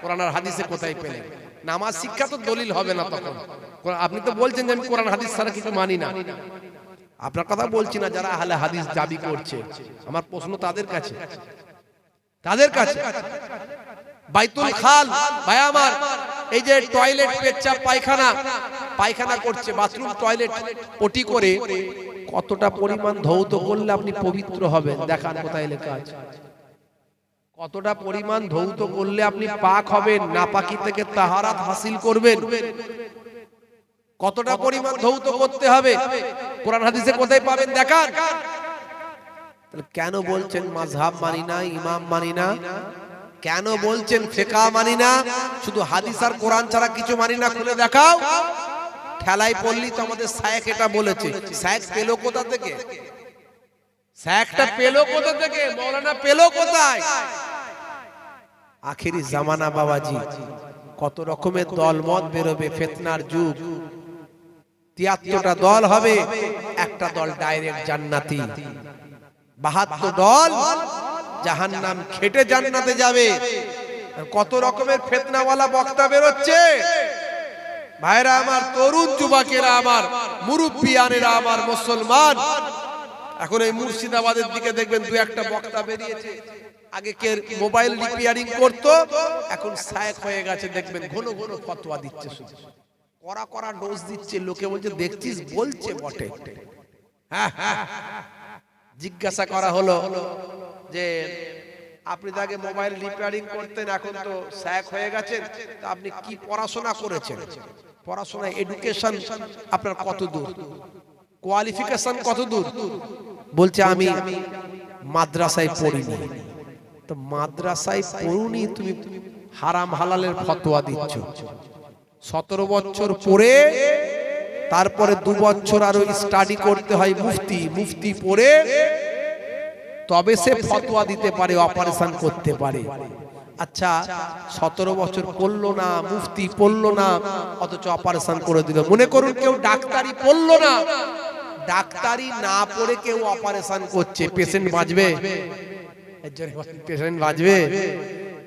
কোরআন আর হাদিসে কোথায় পেলেন। নামাজ শিক্ষা তো দলিল হবে না তখন। আপনি তো বলছেন যে আমি কোরআন হাদিস ছাড়া কিছু মানি না। আপনার কথা বলছি না, যারা আহলে হাদিস দাবি করছে, আমার প্রশ্ন তাদের কাছে, বাইতুল খাল ভাই আমার, এই যে টয়লেট, পেচ্ছাপ, পায়খানা করছে, বাথরুম, টয়লেট, পটি করে কতটা পরিমাণ ধৌত করলে আপনি পবিত্র হবেন? দেখান কোথায় লেখা আছে। কতটা পরিমাণ ধৌত করলে আপনি পাক হবেন, নাপাকি থেকে তাহারাত হাসিল করবেন, কতটা পরিমাণ ধৌত করতে হবে, কোরআন হাদিসে কোথায় পাবেন দেখান। তাহলে কেন বলছেন মাযহাব মানি না, ইমাম মানি না? কেন বলছেন ফিকহ মানি না? শুধু হাদিস আর কোরআন ছাড়া কিছু মানি না, খুলে দেখাও। ঠেলাই পড়লি তো আমাদের শায়েখ এটা বলেছে। শায়েখ পেলো কোথা থেকে? শায়েখটা পেলো কোথা থেকে? মাওলানা পেলো কোথায়? আখেরি জামানা বাবাজি, কত রকমের দলমত বেরোবে, ফিতনার যুগ। 73টা দল হবে, একটা দল ডাইরেক্ট জান্নাতি, 72 দল জাহান্নাম খেটে জান্নাতে যাবে। কত রকমের ফিতনাওয়ালা বক্তা বেরোচ্ছে ভাইরা আমার, তরুণ যুবকেরা আমার, মুরব্বিয়ানেরা আমার, মুসলমান। এখন এই মুর্শিদাবাদের দিকে দেখবেন 2-1টা বক্তা বেরিয়েছে। আগে কে মোবাইল রিপেয়ারিং করতো, এখন শায়েখ হয়ে গেছে, দেখবেন ঘন ঘন ফতোয়া দিচ্ছে, শুধু কড়া ডোজ দিচ্ছে। লোকে বলছে দেখছিস, বলছে বটে। জিজ্ঞাসা করা হলো যে আপনি তো আগে মোবাইল রিপেয়ারিং করতেন, এখন তো শায়েখ হয়ে গেছেন, তা আপনি কি পড়াশোনা করেছেন? পড়াশোনা এডুকেশন আপনার কত দূর, কোয়ালিফিকেশন কত দূর? বলছে আমি মাদ্রাসায় পড়িনি। তো মাদ্রাসায় পড়ুনি, তুমি হারাম হালালের ফতোয়া দিচ্ছ। 17 বছর পড়ে তারপরে 2 বছর আরো স্টাডি করতে হয়, মুফতি পড়ে তবে সে ফতোয়া দিতে পারে, অপারেশন করতে পারে। আচ্ছা 17 বছর পড়লো না, মুফতি পড়লো না, অথচ অপারেশন করে দিল। মনে করুন কেউ ডাক্তারি পড়লো না, ডাক্তারি না পড়ে কেউ অপারেশন করছে, পেশেন্ট বাঁচবে? পেশেন্ট বাঁচবে?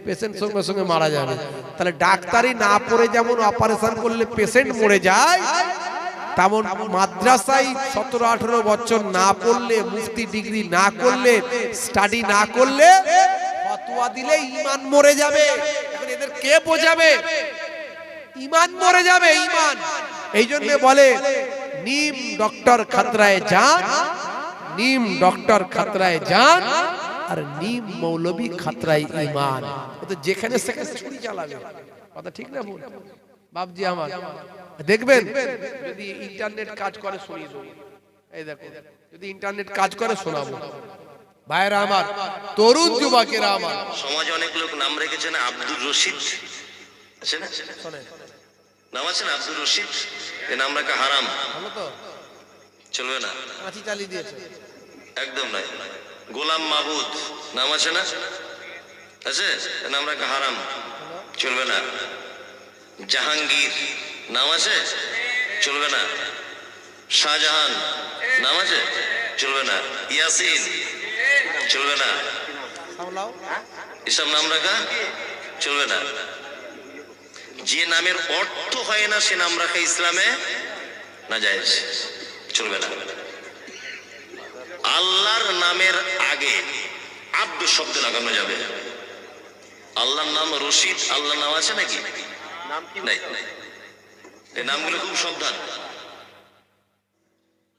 পেশেন্ট সঙ্গে সঙ্গে মারা যাবে। তাহলে ডাক্তারি না পড়ে যেমন অপারেশন করলে পেশেন্ট মরে যায়, তেমন মাদ্রাসায় 17-18 বছর না পড়লে, মুফতি ডিগ্রি না করলে, স্টাডি না করলে ফতোয়া দিলে ঈমান মরে যাবে। এখন এদের কে বোঝাবে? ঈমান মরে যাবে, ঈমান। এই জন্য বলে নিম ডক্টর খতরায় জান, নিম ডক্টর খতরায় জান, আর নিম মৌলবী খতরায় ঈমান। তো যেখানে সেখানে ছুরি চালাবে, কথা ঠিক না ভুল? বাপজি আমার দেখবেন যদি ইন্টারনেট কাজ করে শুনিয়ে দেবো। এই দেখো, যদি ইন্টারনেট কাজ করে শোনাবো। ভাইরা আমার, তরুণ যুবকেরা আমার, সমাজে অনেক লোক নাম রেখেছেন আব্দুর রশিদ, আছে না? নাম আছে না আব্দুর রশিদ? এই নাম রাখা হারাম, ভালো তো চলবে না। কাঁচি চালিয়ে দিয়েছে, একদম নাই। গোলাম মাহবুদ নাম আছে না? আছে? নাম রাখা হারাম, চলবে না। জাহাঙ্গীর নাম আছে, চলবে না। শাহজাহান নাম আছে, চলবে না। ইয়াসিন চলবে না। এসব নাম রাখা চলবে না। যে নামের অর্থ হয় না সে নাম রাখা ইসলামে নাজায়েজ, চলবে না। আল্লাহর নামের আগে আব্দ শব্দ লাগানো যাবে। আল্লাহর নাম রশিদ, আল্লাহর নাম আছে নাকি? নাই। এই নামগুলো খুব সাবধান।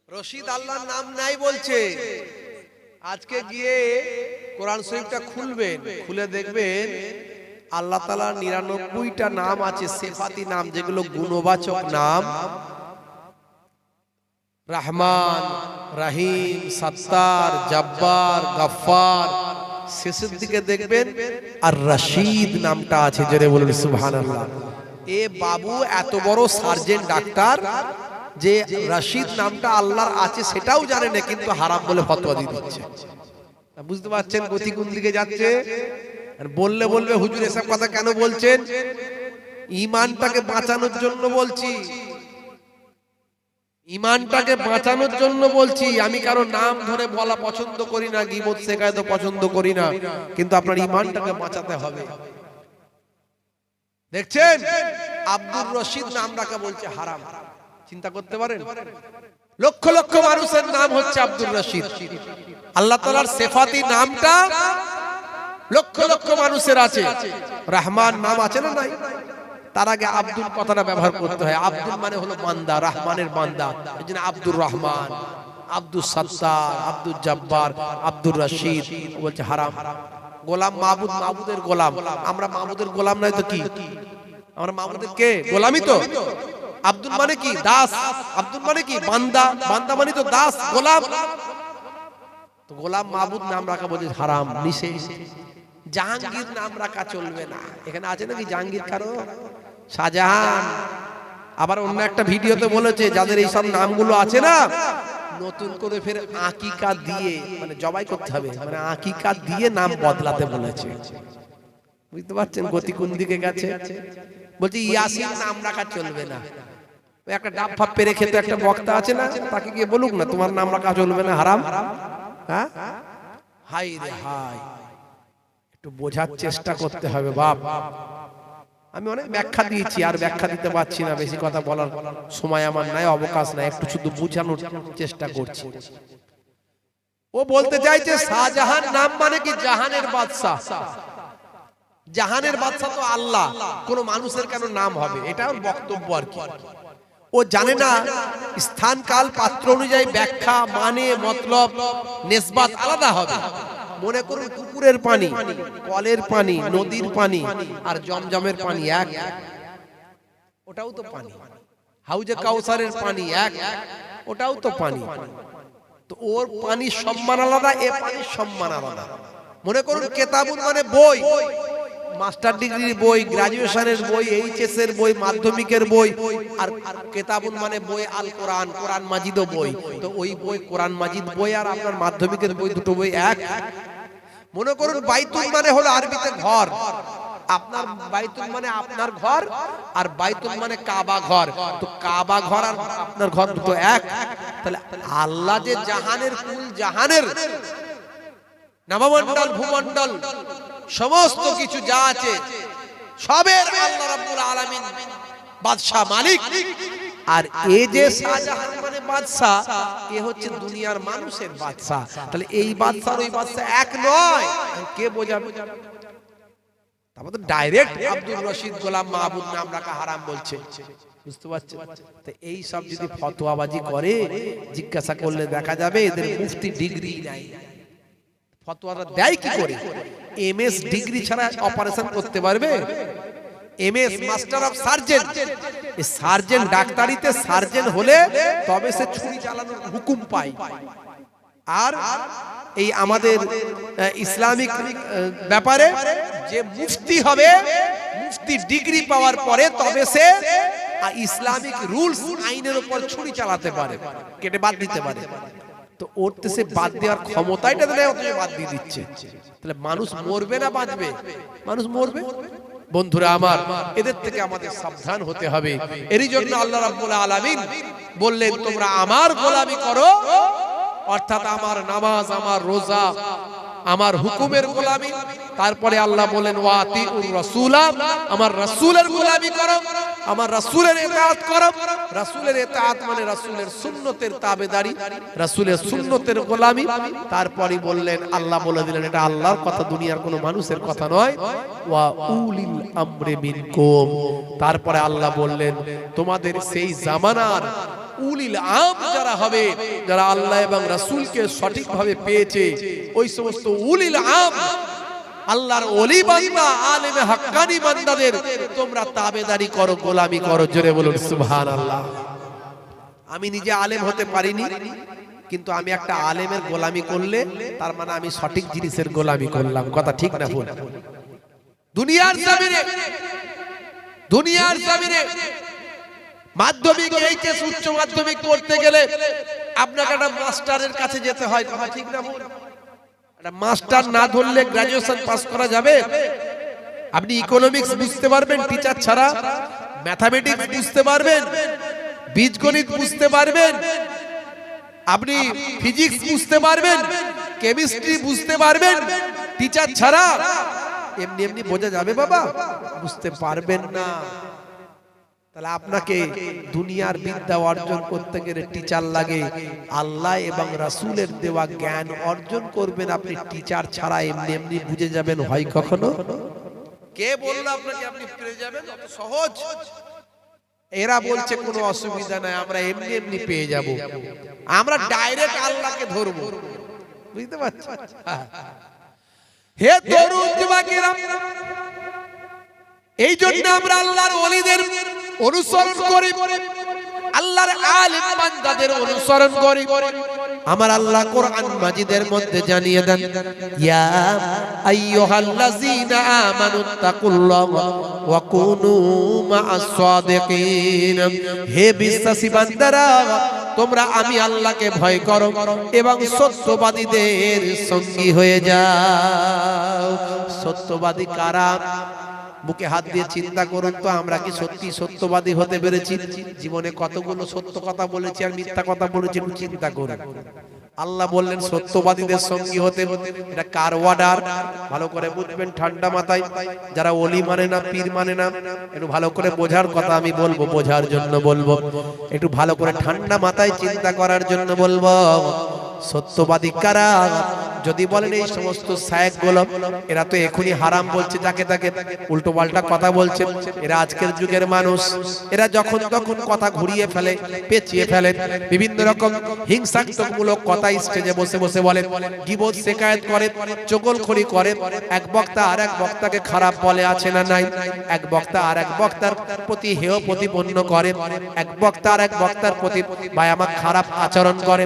রশিদ আল্লাহর নাম নাই বলছে। আজকে গিয়ে কোরআন শরীফটা খুলবেন, খুলে দেখবেন আল্লাহ তাআলার 99টা নাম আছে, সিফাতি নাম, যেগুলো গুণবাচক নাম। রহমান, রহিম, সত্তার, জব্বার, গফফার। শেষের দিকে দেখবেন আর রশিদ নামটা আছে। জোরে বলুন সুবহানাল্লাহ। এ বাবু এত বড় সার্জেন্ট ডাক্তার যে রশিদ নামটা আল্লাহর আছে সেটাও জানে না, কিন্তু হারাম বলে ফতোয়া দিয়ে দিচ্ছে। বুঝতে পারছেন গতি কোন দিকে যাচ্ছে? বললে বলবে হুজুর এসব কথা কেন বলছেন? ঈমানটাকে বাঁচানোর জন্য বলছি, ঈমানটাকে বাঁচানোর জন্য বলছি। আমি কারো নাম ধরে বলা পছন্দ করি না, গীবত শেখায়ত পছন্দ করি না, কিন্তু আপনার ঈমানটাকে বাঁচাতে হবে। দেখছেন আব্দুর রশিদ নাম রাখা বলছে হারাম। চিন্তা করতে পারেন? লক্ষ লক্ষ মানুষের নাম হচ্ছে আব্দুর রশিদ। আল্লাহ তাআলার সিফাতি নামটা লক্ষ লক্ষ মানুষের আছে। রহমান নাম আছে না নাই? তার আগে আব্দুল কথাটা ব্যবহার করতে হয়। আব্দুল মানে হলো বান্দা, রহমানের বান্দা। এইজন্য আব্দুর রহমান, আব্দুল সত্তার, আব্দুল জব্বার, আব্দুর রশিদ বলছে হারাম। গোলাম মাহবুদ, মাহবুদের গোলাম। আমরা মাহবুদের গোলাম নাই তো কি? আমরা মাহবুদের কে? গোলামই তো। আব্দুল মানে কি? দাস। আব্দুল মানে কি? বান্দা। বান্দা মানে তো দাস, গোলাম। তো গোলাম মাহবুদ নাম রাখা বলছে হারাম, নিষেধ। জাহাঙ্গীর নাম রাখা চলবে না। এখানে আছে নাকি জাহাঙ্গীর কারো? শাহজাহান। আবার অন্য একটা ভিডিওতে বলেছে যাদের এই সব নামগুলো আছে না, নতুন করে ফের আকিকা দিয়ে, মানে জবাই করতে হবে, মানে আকিকা দিয়ে নাম বদলাতে বলেছে। বুঝতে পারছেন গতি কোন দিকে গেছে? বলছি ইয়াসিন নাম রাখা চলবে না। একটা ডাব ফাপ পেরে খেতে একটা বক্তা আছে না, তাকে গিয়ে বলুক না তোমার নাম রাখা চলবে না, হারাম। হ্যাঁ, হাই রে হাই, একটু বোঝার চেষ্টা করতে হবে বাপ। আমি অনেক ব্যাখ্যা দিয়েছি, আর ব্যাখ্যা দিতে পারছি না, বেশি কথা বলার সময় আমার নাই, অবকাশ নাই, একটু শুধু বোঝানোর চেষ্টা করছি। ও বলতে চাইছে শাহজাহান নাম মানে কি? জাহানের বাদশা। জাহানের বাদশা তো আল্লাহ, কোন মানুষের কেন নাম হবে? এটা বক্তব্য আর কি। ও জানে না স্থান কাল পাত্র অনুযায়ী ব্যাখ্যা, মানে, মতলব, নিসবাত আলাদা হবে। মনে করুন পুকুরের পানি, কলের পানি, নদীর পানি আর জমজমের পানি এক, ওটাও তো পানি। হাউজে কাউসারের পানি এক, ওটাও তো পানি। তো ওর পানির সম্মান আলাদা, এ পানির সম্মান আলাদা। মনে করুন কেতাবুন মানে বই, মাস্টার ডিগ্রির বই, গ্রাজুয়েশনের বই, এইচএস এর বই, মাধ্যমিকের বই। আর কেতাবুন মানে বই আল কোরআন, কোরআন মাজিদও বই। তো ওই বই কোরআন মাজিদ বই আর আপনার মাধ্যমিকের বই, দুটো বই এক। মনে করুন বাইতুল মানে হলো আরবিতে ঘর, আপনার বাইতুল মানে আপনার ঘর, আর বাইতুল মানে কাবা ঘর। তো কাবা ঘর আর আপনার ঘর দুটো এক। তাহলে আল্লাহ যে জাহানের কুল জাহানের নবমণ্ডল ভূমণ্ডল সমস্ত কিছু যা আছে সবের আল্লাহ রাব্বুল আলামিন বাদশা মালিক। আর এ যে শাহজাহান মানে বাদশা, এ হচ্ছে দুনিয়ার মানুষের বাদশা। তাহলে এই বাদশা আর ওই বাদশা এক নয়, কে বোঝাবে? তারপর তো ডাইরেক্ট আব্দুর রশিদ গোলাম মাহবুব নাম রাখা হারাম বলছে, বুঝতে পারছেন? তো এই সব যদি ফতোয়াবাজি করে, জিজ্ঞাসা করলে দেখা যাবে এদের মুফতি ডিগ্রি নাই। ফতোয়াটা দেয় কি করে? এমএস ডিগ্রি ছাড়া অপারেশন করতে পারবে? এমএস মাস্টার অফ সার্জন, এই সার্জন ডাক্তারিতে সার্জন হলে তবে সে ছুরি চালানোর হুকুম পায়। আর এই আমাদের ইসলামিক ব্যাপারে যে মুফতি হবে, মুফতি ডিগ্রি পাওয়ার পরে তবে সে ইসলামিক রুলস আইনের উপর ছুরি চালাতে পারে, কেটে বাদ দিতে পারে। তো ওরতে সে বাদ দেওয়ার ক্ষমতাটা দেয়, ওকে বাদ দিয়ে দিচ্ছে। তাহলে মানুষ মরবে না বাঁচবে? মানুষ মরবে। বন্ধুরা আমার, এদের থেকে আমাদের সাবধান হতে হবে। এরই জন্য আল্লাহ রাব্বুল আলামিন বললেন, তোমরা আমার গোলামি করো, অর্থাৎ আমার নামাজ, আমার রোজা, আমার হুকুমের গোলামি। তারপরে আল্লাহ বলেন ওয়াতিউর রাসূলা, আমার রাসূলের গোলামি করো, আমার রাসূলের ইতাআত করো। রাসূলের ইতাআত মানে রাসূলের সুন্নতের তাবেদারি, রাসূলের সুন্নতের গোলামি। তারপরে বললেন, আল্লাহ বলে দিলেন এটা আল্লাহর কথা, দুনিয়ার কোনো মানুষের কথা নয়। ওয়া উলিল আমরি মিনকুম। তারপরে আল্লাহ বললেন, তোমাদের সেই জামানার উলিল আম যারা হবে, যারা আল্লাহ এবং রাসূলকে সঠিকভাবে পেয়েছে, ওই সমস্ত উলিল আম আল্লাহর ওলি বান্দা, আলেমে হাক্কানি বান্দাদের তোমরা তাবেদারি করো, গোলামি করো। জোরে বলুন সুবহানাল্লাহ। আমি নিজে আলেম হতে পারিনি, কিন্তু আমি একটা আলেমের গোলামি করলে তার মানে আমি সঠিক জিনিসের গোলামি করলাম। কথা ঠিক না ভুল? দুনিয়ার জমিনে মাধ্যমিক, এইচএস, উচ্চ মাধ্যমিক পড়তে গেলে আপনাকে একটা মাস্টারের কাছে যেতে হয়। কথা ঠিক না ভুল? একটা মাস্টার না ধরলে গ্রাজুয়েশন পাস করা যাবে? আপনি ইকোনমিক্স বুঝতে পারবেন টিচার ছাড়া, ম্যাথমেটিক্স বুঝতে পারবেন, বীজগণিত বুঝতে পারবেন, আপনি ফিজিক্স বুঝতে পারবেন, কেমিস্ট্রি বুঝতে পারবেন টিচার ছাড়া? এমনি এমনি বোঝা যাবে বাবা? বুঝতে পারবেন না। তাহলে আপনাকে দুনিয়ার বিদ্যা অর্জন করতে গেলে টিচার লাগে। আল্লাহ এবং রাসূলের দেওয়া জ্ঞান অর্জন করবেন আপনি টিচার ছাড়া, এমনি এমনি বুঝে যাবেন হয় কখনো? কে বললো আপনাকে আপনি পেয়ে যাবেন? অত সহজ? এরা বলছে কোনো অসুবিধা নাই, আমরা এমনি এমনি পেয়ে যাব, আমরা ডাইরেক্ট আল্লাহকে ধরবো। বুঝতে পারছেন? হে তরুণ যুবকেরা, এই জন্য আমরা আল্লাহর ওলিদের অনুসরণ করি, আল্লাহর আলেম বান্দাদের অনুসরণ করি। আমার আল্লাহ কোরআন মাজিদের মধ্যে জানিয়ে দেন, ইয়া আইয়ুহাল্লাযীনা আমানুত্তাকুল্লাহা ওয়া কুনু মা'আস সাদিকিন। হে বিশ্বাসী বান্দারা, তোমরা আমি আল্লাহকে ভয় করো এবং সত্যবাদীদের সঙ্গী হয়ে যাও। সত্যবাদী কারা? বুকে হাত দিয়ে চিন্তা করুন তো, আমরা কি সত্যি সত্যবাদী হতে পেরেছি? জীবনে কতগুলো সত্য কথা বলেছি আর মিথ্যা কথা বলেছি, একটু চিন্তা করুন। আল্লাহ বললেন সত্যবাদীদের সঙ্গী হতে। এটা কার অর্ডার? ভালো করে বুঝবেন ঠান্ডা মাথায়। যারা ওলি মানে না, পীর মানে না, একটু ভালো করে বোঝার কথা আমি বলবো, বোঝার জন্য বলবো, একটু ভালো করে ঠান্ডা মাথায় চিন্তা করার জন্য বলবো। সত্যবাদী কারা? যদি বলেন এই সমস্ত শায়েখ গুলো, এরা তো এখনই হারাম বলছে, যাকে তাকে উল্টো পাল্টা কথা বলছে, এরা আজকের যুগের মানুষ। এরা যখন তখন কথা ঘুরিয়ে ফেলে, পেঁচিয়ে ফেলে, বিভিন্ন রকম হিংসাত্মকমূলক কথা স্টেজে বসে বসে বলে, গীবত শিকায়েত করে, চগলখড়ি করে। এক বক্তা আর এক বক্তাকে খারাপ বলে, আছে না নাই? এক বক্তা আর এক বক্তার প্রতি হেয় প্রতিপন্ন করে, এক বক্তা আর এক বক্তার প্রতি ভাই আমার খারাপ আচরণ করে,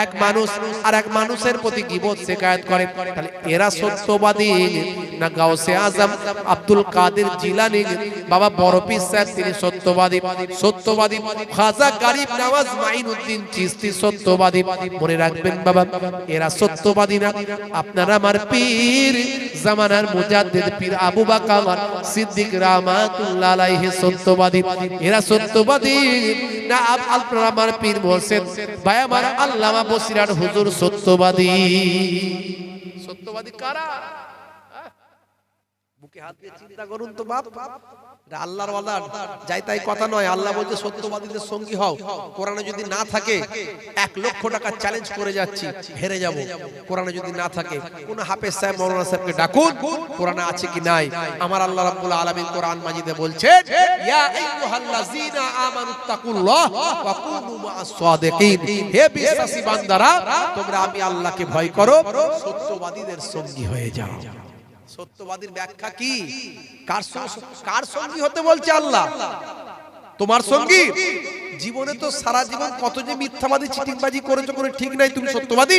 এক মানুষ আর এক মানুষের প্রতি গীবত শিকায়েত করে। তাহলে এরা সত্যবাদী না গাউসে আজম আব্দুল কাদের জিলানী বাবা বড় পীর সাহেব তিনি সত্যবাদী সত্যবাদী খাজা গরিব নওয়াজ মাইনুদ্দিন চিশতি সত্যবাদী মনে রাখবেন বাবা এরা সত্যবাদী না আপনারা আমার পীর জামানার মুজাদ্দিদ পীর আবু বকর সিদ্দিক রাহমাতুল্লাহ আলাইহি সত্যবাদী এরা সত্যবাদী না আপনারা আমার পীর মোহসেন ভাই আমার আল্লামা বসিরার হুজুর সত্যবাদী সত্যবাদী কারা বুকে হাত দিয়ে চিন্তা করুন তো বাপ এটা আল্লাহর ওয়াদা যাই তাই কথা নয় আল্লাহ বলছে সত্যবাদীদের সঙ্গী হও কোরআনে যদি না থাকে 1 লক্ষ টাকা চ্যালেঞ্জ করে যাচ্ছি হেরে যাব কোরআনে যদি না থাকে কোন হাফেজ সাহেব মাওলানা সাহেবকে ডাকুন কোরআনে আছে কি নাই আমার আল্লাহ রাব্বুল আলামিন কোরআন মাজিদে বলছেন ইয়া আইয়ুহাল্লাযীনা আমানুত্তাকুল্লাহ ওয়া কুনু মা'আস সাদিকিন হে বিশ্বাসী বান্দারা তোমরা আমি আল্লাহকে ভয় করো সত্যবাদীদের সঙ্গী হয়ে যাও সত্যবাদীর ব্যাখ্যা কি কার সঙ্গী হতে বলছে আল্লাহ তোমার সঙ্গী জীবনে তো সারা জীবন কত যে মিথ্যাবাদী চিটিংবাজি করেছো কোনো ঠিক নাই তুমি সত্যবাদী